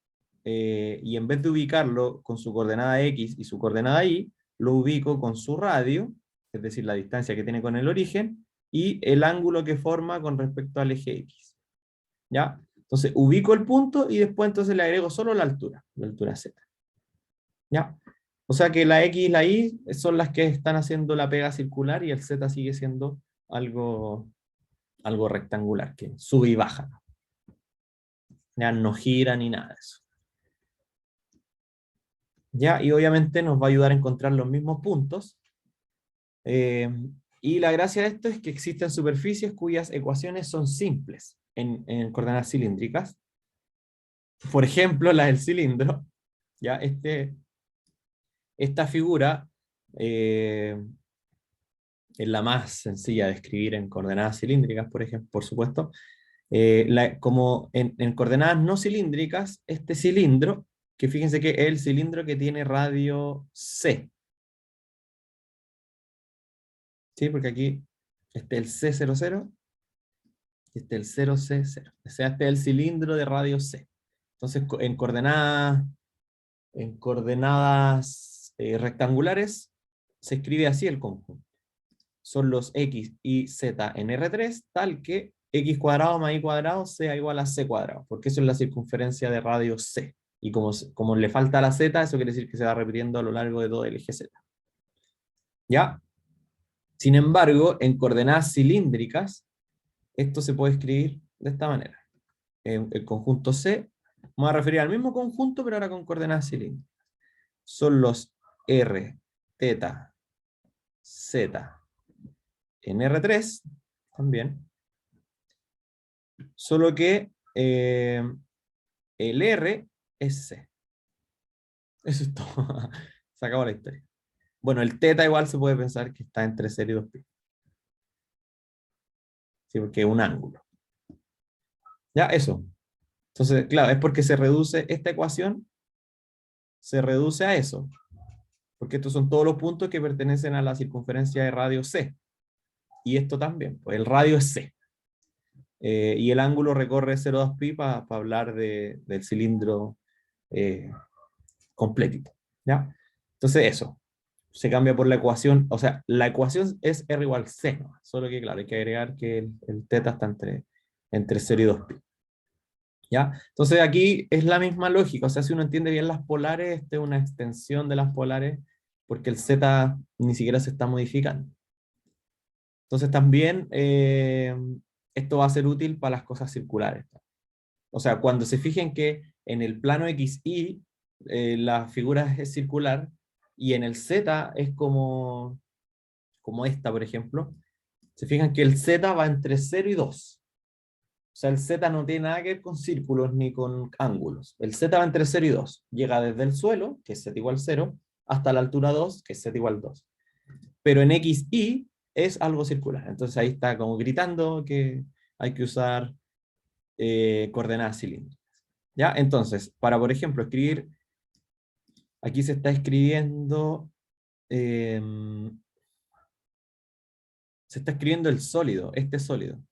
Y en vez de ubicarlo con su coordenada X y su coordenada Y, lo ubico con su radio, es decir, la distancia que tiene con el origen, y el ángulo que forma con respecto al eje X. ¿Ya? Entonces, ubico el punto y después entonces le agrego solo la altura Z. ¿Ya? O sea que la X y la Y son las que están haciendo la pega circular y el Z sigue siendo algo, algo rectangular, que sube y baja. Ya no gira ni nada de eso. ¿Ya? Y obviamente nos va a ayudar a encontrar los mismos puntos. Y la gracia de esto es que existen superficies cuyas ecuaciones son simples en coordenadas cilíndricas. Por ejemplo, la del cilindro. ¿Ya? Esta figura es la más sencilla de escribir en coordenadas cilíndricas, por ejemplo, por supuesto. Como en coordenadas no cilíndricas, este cilindro, que fíjense que es el cilindro que tiene radio C. ¿Sí? Porque aquí este es el C00 y este es el 0C0. O sea, este es el cilindro de radio C. Entonces, en coordenadas rectangulares, se escribe así el conjunto. Son los x y z en R3, tal que x cuadrado más y cuadrado sea igual a c cuadrado, porque eso es la circunferencia de radio c. Y como le falta la z, eso quiere decir que se va repitiendo a lo largo de todo el eje z. ¿Ya? Sin embargo, en coordenadas cilíndricas, esto se puede escribir de esta manera. El conjunto C, vamos a referir al mismo conjunto, pero ahora con coordenadas cilíndricas. Son los R, θ, Z en R3, también. Solo que el R es C. Eso es todo. Se acabó la historia. Bueno, el θ igual se puede pensar que está entre 0 y 2π. Sí, porque es un ángulo. Ya, eso. Entonces, claro, es porque se reduce esta ecuación, se reduce a eso. Porque estos son todos los puntos que pertenecen a la circunferencia de radio C. Y esto también, pues el radio es C. Y el ángulo recorre 0,2π para hablar del cilindro completito. ¿Ya? Entonces eso, se cambia por la ecuación, o sea, la ecuación es R igual C, ¿no? Solo que claro, hay que agregar que el θ está entre 0 y 2π. ¿Ya? Entonces aquí es la misma lógica, o sea, si uno entiende bien las polares, esta es una extensión de las polares, porque el Z ni siquiera se está modificando. Entonces también esto va a ser útil para las cosas circulares. O sea, cuando se fijen que en el plano XY la figura es circular, y en el Z es como esta, por ejemplo, se fijan que el Z va entre 0 y 2. O sea, el Z no tiene nada que ver con círculos ni con ángulos. El Z va entre 0 y 2. Llega desde el suelo, que es Z igual 0, hasta la altura 2, que es Z igual 2. Pero en XY es algo circular. Entonces ahí está como gritando que hay que usar coordenadas cilíndricas. ¿Ya? Entonces, para, por ejemplo, escribir, aquí se está escribiendo, se está escribiendo el sólido, este sólido.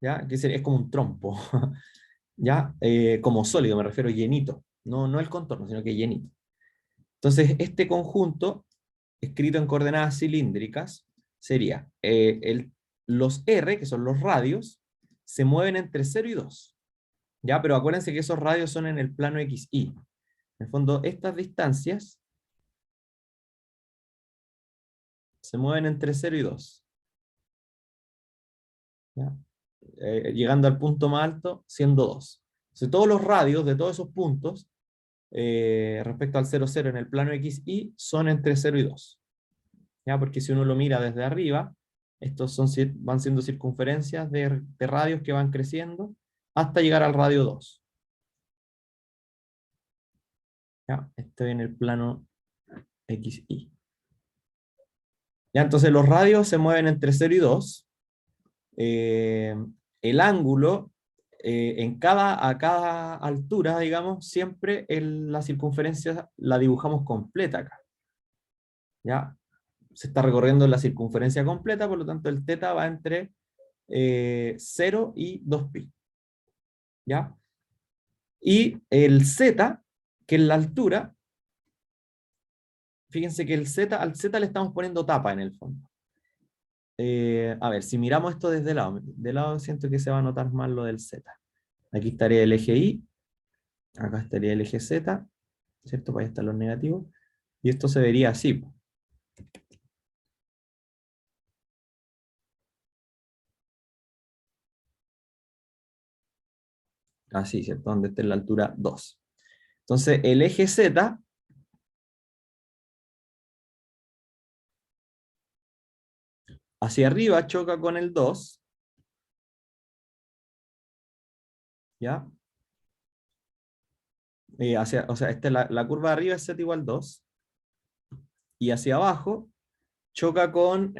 ¿Ya? Que es como un trompo. ¿Ya? Como sólido, me refiero llenito. No el contorno, sino que llenito. Entonces, este conjunto, escrito en coordenadas cilíndricas, sería los R, que son los radios, se mueven entre 0 y 2. ¿Ya? Pero acuérdense que esos radios son en el plano XY. En el fondo, estas distancias se mueven entre 0 y 2. ¿Ya? Llegando al punto más alto, siendo 2. Entonces, todos los radios de todos esos puntos, respecto al 0, 0 en el plano XY, son entre 0 y 2. ¿Ya? Porque si uno lo mira desde arriba, estos van siendo circunferencias de radios que van creciendo hasta llegar al radio 2. ¿Ya? Estoy en el plano XY. ¿Ya? Entonces los radios se mueven entre 0 y 2. El ángulo, a cada altura, digamos, siempre la circunferencia la dibujamos completa acá. ¿Ya? Se está recorriendo la circunferencia completa, por lo tanto el θ va entre 0 y 2π. ¿Ya? Y el z, que es la altura, fíjense que al z le estamos poniendo tapa en el fondo. A ver, si miramos esto desde de lado siento que se va a notar más lo del z. Aquí estaría el eje Y, acá estaría el eje Z, ¿cierto? Para ahí están los negativos. Y esto se vería así. Así, ¿cierto? Donde está en la altura 2. Entonces, el eje Z hacia arriba choca con el 2. ¿Ya? O sea, la curva de arriba es Z igual 2. Y hacia abajo choca con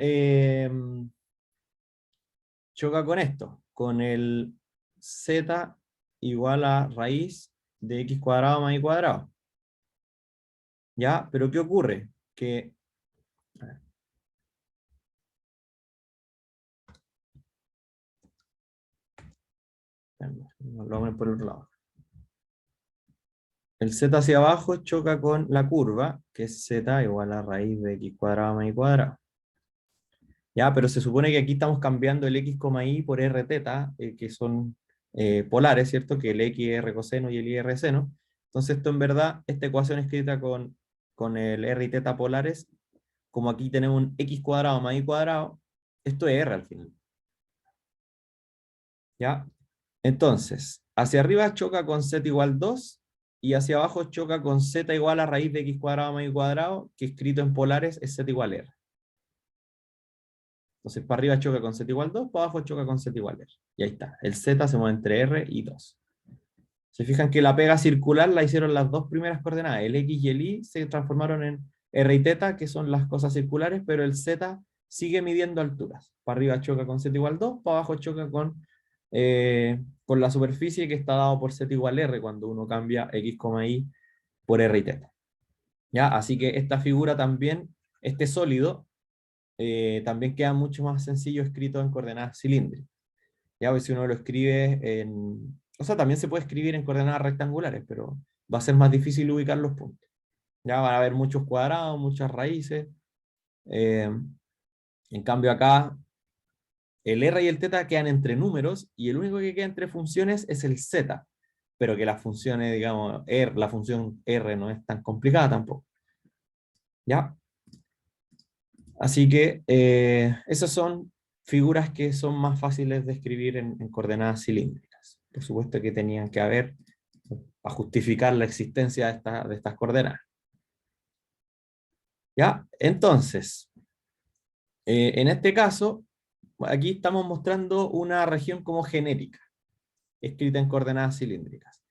esto, con el Z igual a raíz de x cuadrado más y cuadrado. ¿Ya? Pero ¿qué ocurre? Que lo vamos a poner por otro lado. el z hacia abajo choca con la curva, que es z igual a raíz de x cuadrado más y cuadrado. Ya, pero se supone que aquí estamos cambiando el x, y por r teta, que son polares, ¿cierto? Que el x es r coseno y el y r seno. Entonces esto en verdad, esta ecuación escrita con el r y teta polares, como aquí tenemos un x cuadrado más y cuadrado, esto es r al final. ¿Ya? Entonces, hacia arriba choca con z igual 2 y hacia abajo choca con z igual a raíz de x cuadrado más y cuadrado, que escrito en polares es z igual r. Entonces, para arriba choca con z igual 2, para abajo choca con z igual r. Y ahí está. El z se mueve entre r y 2. Se fijan que la pega circular la hicieron las dos primeras coordenadas. El x y el y se transformaron en r y teta, que son las cosas circulares, pero el z sigue midiendo alturas. Para arriba choca con z igual 2, para abajo choca con la superficie que está dado por z igual r cuando uno cambia x, y por r y teta. ¿Ya? Así que esta figura también, este sólido, también queda mucho más sencillo escrito en coordenadas cilíndricas. Ya, pues si uno lo escribe en... O sea, también se puede escribir en coordenadas rectangulares, pero va a ser más difícil ubicar los puntos. Ya van a haber muchos cuadrados, muchas raíces. En cambio acá, el r y el teta quedan entre números y el único que queda entre funciones es el z. Pero que las funciones, digamos, la función r no es tan complicada tampoco. ¿Ya? Así que esas son figuras que son más fáciles de escribir en coordenadas cilíndricas. Por supuesto que tenían que haber para justificar la existencia de estas coordenadas. ¿Ya? Entonces, en este caso, aquí estamos mostrando una región como genérica, escrita en coordenadas cilíndricas.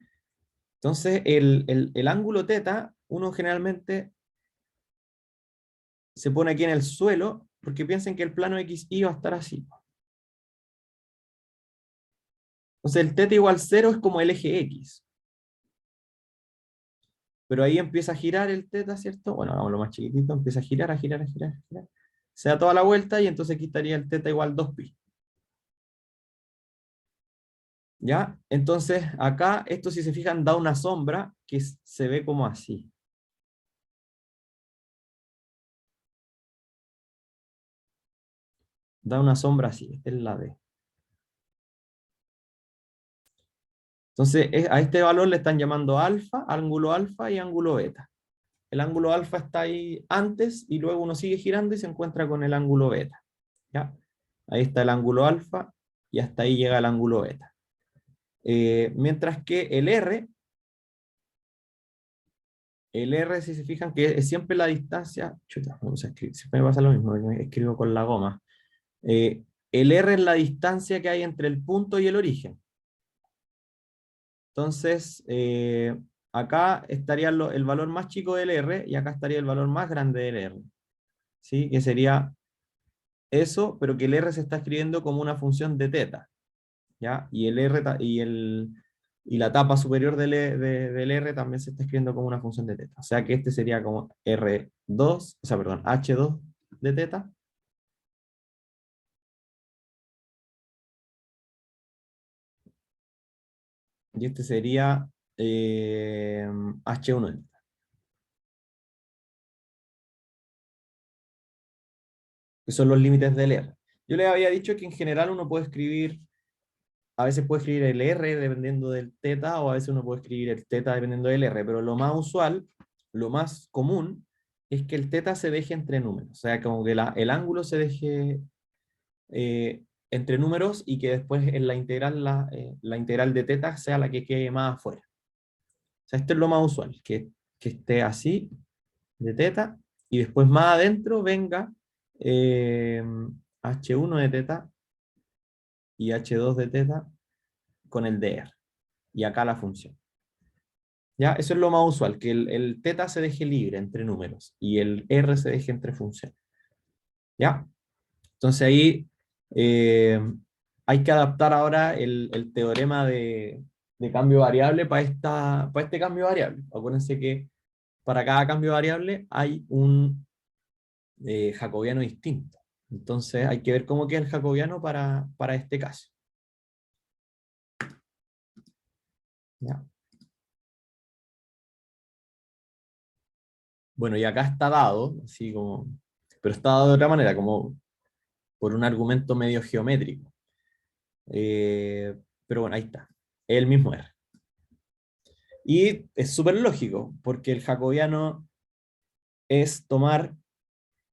Entonces, el ángulo teta, uno generalmente se pone aquí en el suelo, porque piensen que el plano XY va a estar así. Entonces el θ igual 0 es como el eje X. Pero ahí empieza a girar el θ, ¿cierto? Bueno, hagámoslo más chiquitito, empieza a girar, a girar, a girar, a girar. Se da toda la vuelta y entonces aquí estaría el θ igual 2pi. ¿Ya? Entonces acá, esto si se fijan, da una sombra que se ve como así. Da una sombra así, esta es la D. Entonces a este valor le están llamando alfa y ángulo beta. El ángulo alfa está ahí antes y luego uno sigue girando y se encuentra con el ángulo beta. ¿Ya? Ahí está el ángulo alfa y hasta ahí llega el ángulo beta. Mientras que el R, si se fijan, que es siempre la distancia, chuta, vamos a escribir, siempre me pasa lo mismo, me escribo con la goma. El R es la distancia que hay entre el punto y el origen. Entonces, acá estaría el valor más chico del R y acá estaría el valor más grande del R. ¿Sí? Que sería eso, pero que el R se está escribiendo como una función de teta. ¿Ya? Y el R y la tapa superior del R también se está escribiendo como una función de teta. O sea que este sería como R2, o sea, perdón, H2 de teta. Y este sería H1 de teta. Que son los límites del R. Yo les había dicho que en general uno puede escribir, a veces puede escribir el R dependiendo del teta, o a veces uno puede escribir el teta dependiendo del R, pero lo más usual, lo más común, es que el teta se deje entre números. O sea, como que el ángulo se deje entre números y que después en la integral de teta sea la que quede más afuera. O sea, esto es lo más usual, que esté así, de teta, y después más adentro venga H1 de teta y H2 de teta con el dr. Y acá la función. ¿Ya? Eso es lo más usual, que el teta se deje libre entre números y el r se deje entre funciones. ¿Ya? Entonces ahí hay que adaptar ahora el teorema de cambio variable para este cambio variable. Acuérdense que para cada cambio variable hay un jacobiano distinto. Entonces hay que ver cómo queda el jacobiano para este caso. ¿Ya? Bueno, y acá está dado, así como, pero está dado de otra manera, como por un argumento medio geométrico. Pero bueno, ahí está. El mismo R. Y es súper lógico, porque el jacobiano es tomar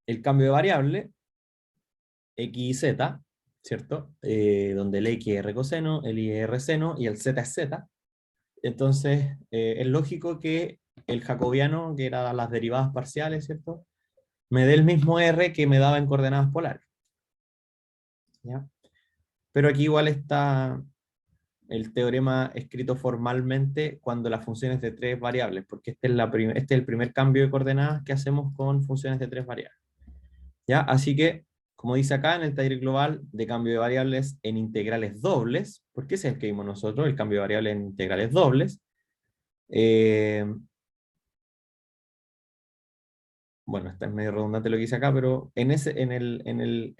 el cambio de variable, x y z, ¿cierto? Donde el x es r coseno, el y es r seno y el z es z. Entonces, es lógico que el jacobiano, que era las derivadas parciales, ¿cierto? Me dé el mismo r que me daba en coordenadas polares. ¿Ya? Pero aquí igual está el teorema escrito formalmente cuando la función es de tres variables, porque este es el primer cambio de coordenadas que hacemos con funciones de tres variables. ¿Ya? Así que, como dice acá, en el taller global de cambio de variables en integrales dobles, porque ese es el que vimos nosotros, el cambio de variables en integrales dobles. Bueno, está es medio redundante lo que dice acá, pero el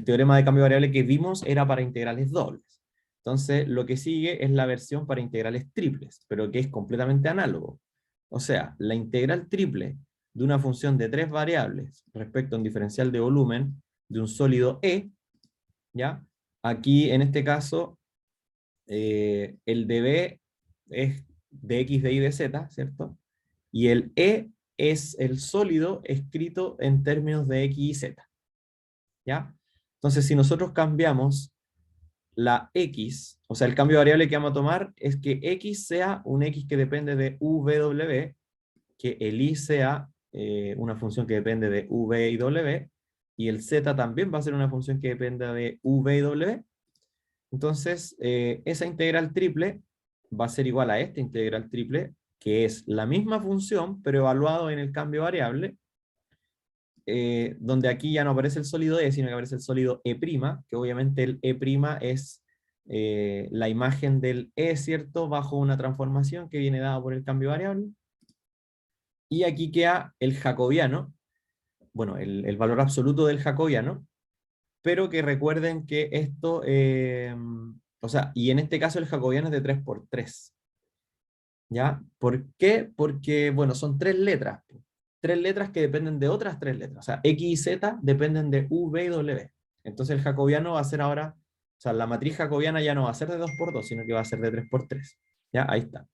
teorema de cambio de variable que vimos era para integrales dobles. Entonces, lo que sigue es la versión para integrales triples, pero que es completamente análogo. O sea, la integral triple de una función de tres variables respecto a un diferencial de volumen de un sólido E, ¿ya? Aquí, en este caso, el de B es de X, de Y, de Z, ¿cierto? Y el E es el sólido escrito en términos de X y Z. ¿Ya? Entonces, si nosotros cambiamos la X, o sea, el cambio de variable que vamos a tomar es que X sea un X que depende de VW, que el Y sea una función que depende de V y W, y el Z también va a ser una función que dependa de V y W. Entonces, esa integral triple va a ser igual a esta integral triple, que es la misma función, pero evaluado en el cambio variable, donde aquí ya no aparece el sólido E, sino que aparece el sólido E', que obviamente el E' es la imagen del E, ¿cierto?, bajo una transformación que viene dada por el cambio variable. Y aquí queda el jacobiano, bueno, el valor absoluto del jacobiano, pero que recuerden que esto, o sea, y en este caso el jacobiano es de 3 por 3. ¿Ya? ¿Por qué? Porque, bueno, son tres letras que dependen de otras tres letras. O sea, X y Z dependen de V y W. Entonces el jacobiano va a ser ahora, o sea, la matriz jacobiana ya no va a ser de 2 por 2, sino que va a ser de 3 por 3. ¿Ya? Ahí está.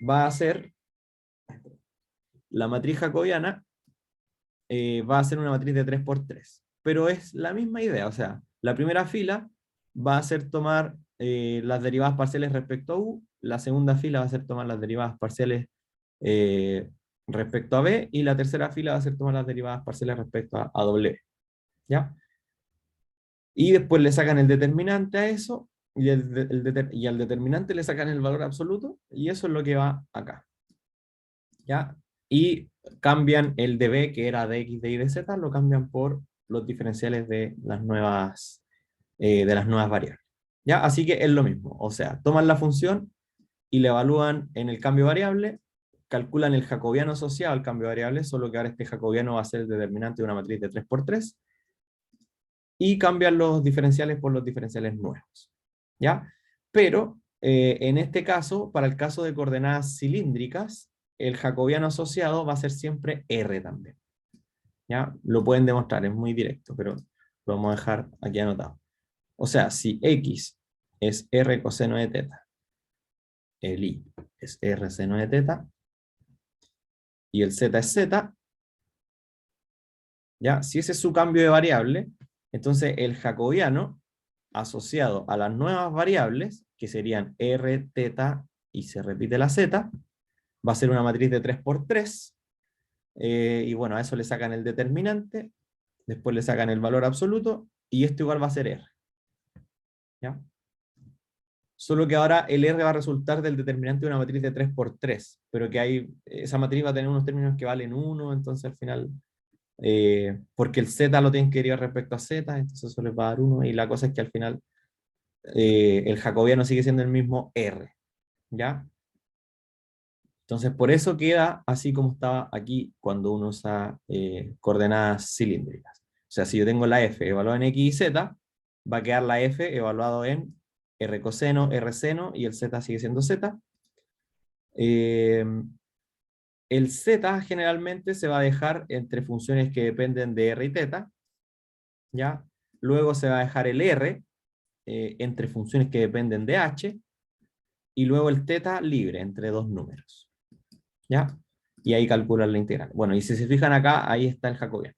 Va a ser, la matriz jacobiana va a ser una matriz de 3 por 3. Pero es la misma idea, o sea, la primera fila va a ser tomar las derivadas parciales respecto a u, la segunda fila va a ser tomar las derivadas parciales eh, respecto a b, y la tercera fila va a ser tomar las derivadas parciales respecto a w. ¿Ya? Y después le sacan el determinante a eso, y al determinante le sacan el valor absoluto, y eso es lo que va acá. ¿Ya? Y cambian el de b, que era de x, de y, de z, lo cambian por los diferenciales de las nuevas variables. ¿Ya? Así que es lo mismo, o sea, toman la función y la evalúan en el cambio variable, calculan el jacobiano asociado al cambio variable, solo que ahora este jacobiano va a ser el determinante de una matriz de 3 por 3, y cambian los diferenciales por los diferenciales nuevos. ¿Ya? Pero, en este caso, para el caso de coordenadas cilíndricas, el jacobiano asociado va a ser siempre R también. ¿Ya? Lo pueden demostrar, es muy directo, pero lo vamos a dejar aquí anotado. O sea, si X es R coseno de teta, el Y es R seno de teta, y el Z es Z, ¿ya? Si ese es su cambio de variable, entonces el jacobiano asociado a las nuevas variables, que serían R, teta, y se repite la Z, va a ser una matriz de 3 por 3, y bueno, a eso le sacan el determinante, después le sacan el valor absoluto, y esto igual va a ser R. ¿Ya? Solo que ahora el R va a resultar del determinante de una matriz de 3 por 3, pero que esa matriz va a tener unos términos que valen 1, entonces al final, porque el Z lo tienen que derivar respecto a Z, entonces eso les va a dar 1, y la cosa es que al final el jacobiano sigue siendo el mismo R. ¿Ya? Entonces por eso queda así como estaba aquí cuando uno usa coordenadas cilíndricas. O sea, si yo tengo la F evaluada en X y Z, va a quedar la F evaluado en R coseno, R seno, y el Z sigue siendo Z. El z generalmente se va a dejar entre funciones que dependen de r y θ, ¿ya? Luego se va a dejar el r entre funciones que dependen de h, y luego el θ libre entre dos números, ¿ya? Y ahí calculan la integral. Bueno, y si se fijan acá, ahí está el jacobiano,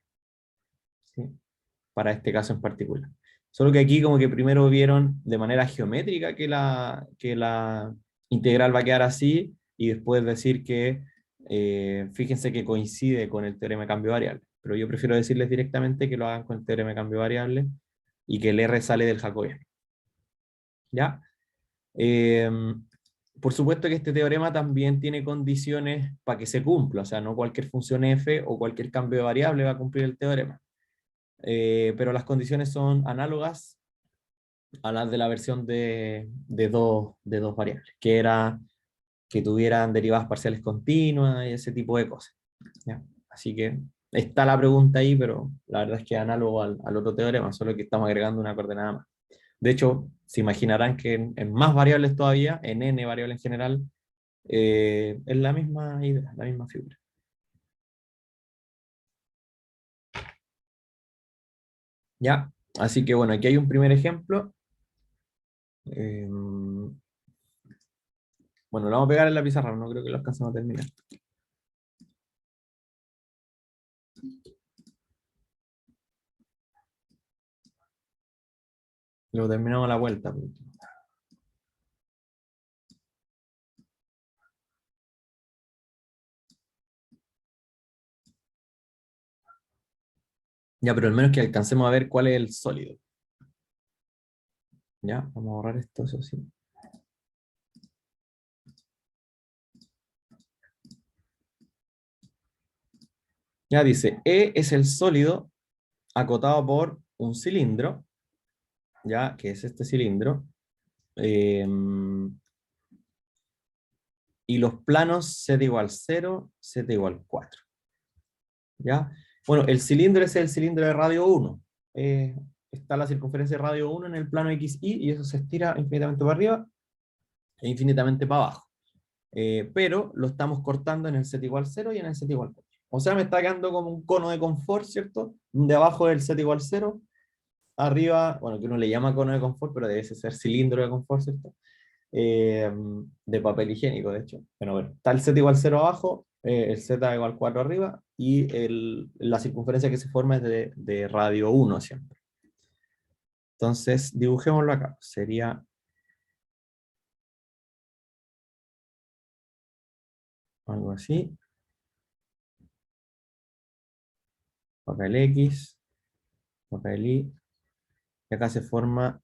¿sí? Para este caso en particular. Solo que aquí como que primero vieron de manera geométrica que la integral va a quedar así, y después decir que, fíjense que coincide con el teorema de cambio variable. Pero yo prefiero decirles directamente que lo hagan con el teorema de cambio variable y que el R sale del jacobiano. ¿Ya? Eh, por supuesto que este teorema también tiene condiciones para que se cumpla, o sea, no cualquier función f o cualquier cambio de variable va a cumplir el teorema. Pero las condiciones son análogas a las de la versión de dos variables, que era que tuvieran derivadas parciales continuas y ese tipo de cosas, ¿ya? Así que está la pregunta ahí, pero la verdad es que es análogo al otro teorema, solo que estamos agregando una coordenada más. De hecho, se imaginarán que en más variables todavía, en n variables en general, es la misma idea, la misma figura. ¿Ya? Así que bueno, aquí hay un primer ejemplo. Bueno, lo vamos a pegar en la pizarra, no creo que lo alcancemos a terminar. Lo terminamos a la vuelta. Ya, pero al menos que alcancemos a ver cuál es el sólido. Ya, vamos a borrar esto, eso sí. Ya dice, E es el sólido acotado por un cilindro, ya, que es este cilindro, y los planos z igual 0, z igual 4. ¿Ya? Bueno, el cilindro es el cilindro de radio 1. Está la circunferencia de radio 1 en el plano XY, y eso se estira infinitamente para arriba e infinitamente para abajo. Pero lo estamos cortando en el z igual 0 y en el z igual 4. O sea, me está quedando como un cono de confort, ¿cierto? De abajo del z igual 0, arriba, bueno, que uno le llama cono de confort, pero debe ser cilindro de confort, ¿cierto? De papel higiénico, de hecho. Bueno, está el z igual 0 abajo, el z igual 4 arriba, y la circunferencia que se forma es de radio 1 siempre. Entonces, dibujémoslo acá. Sería algo así. Papel X, papel Y, y acá se forma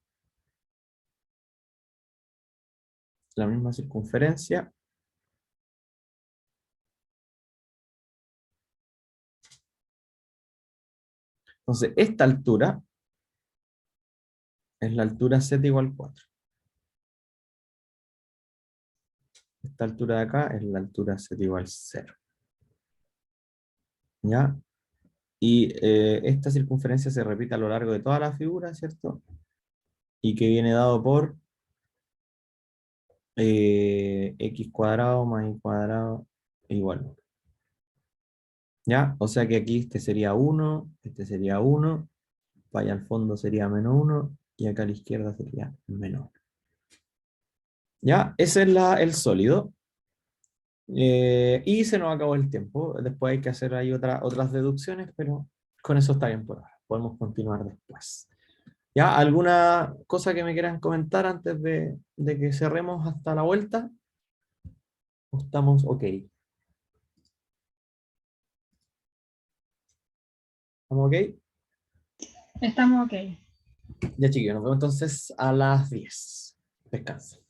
la misma circunferencia. Entonces, esta altura es la altura z igual 4. Esta altura de acá es la altura z igual 0. ¿Ya? Y esta circunferencia se repite a lo largo de toda la figura, ¿cierto? Y que viene dado por x cuadrado más y cuadrado igual. ¿Ya? O sea que aquí este sería 1, este sería 1, para allá al fondo sería menos 1, y acá a la izquierda sería menos 1. ¿Ya? Ese es el sólido. Y se nos acabó el tiempo. Después hay que hacer ahí otras deducciones, pero con eso está bien por ahora. Podemos continuar después. ¿Ya? ¿Alguna cosa que me quieran comentar antes de que cerremos hasta la vuelta? ¿O estamos ok? ¿Estamos ok? Estamos ok. Ya chiquillos, nos vemos entonces a las 10. Descansen.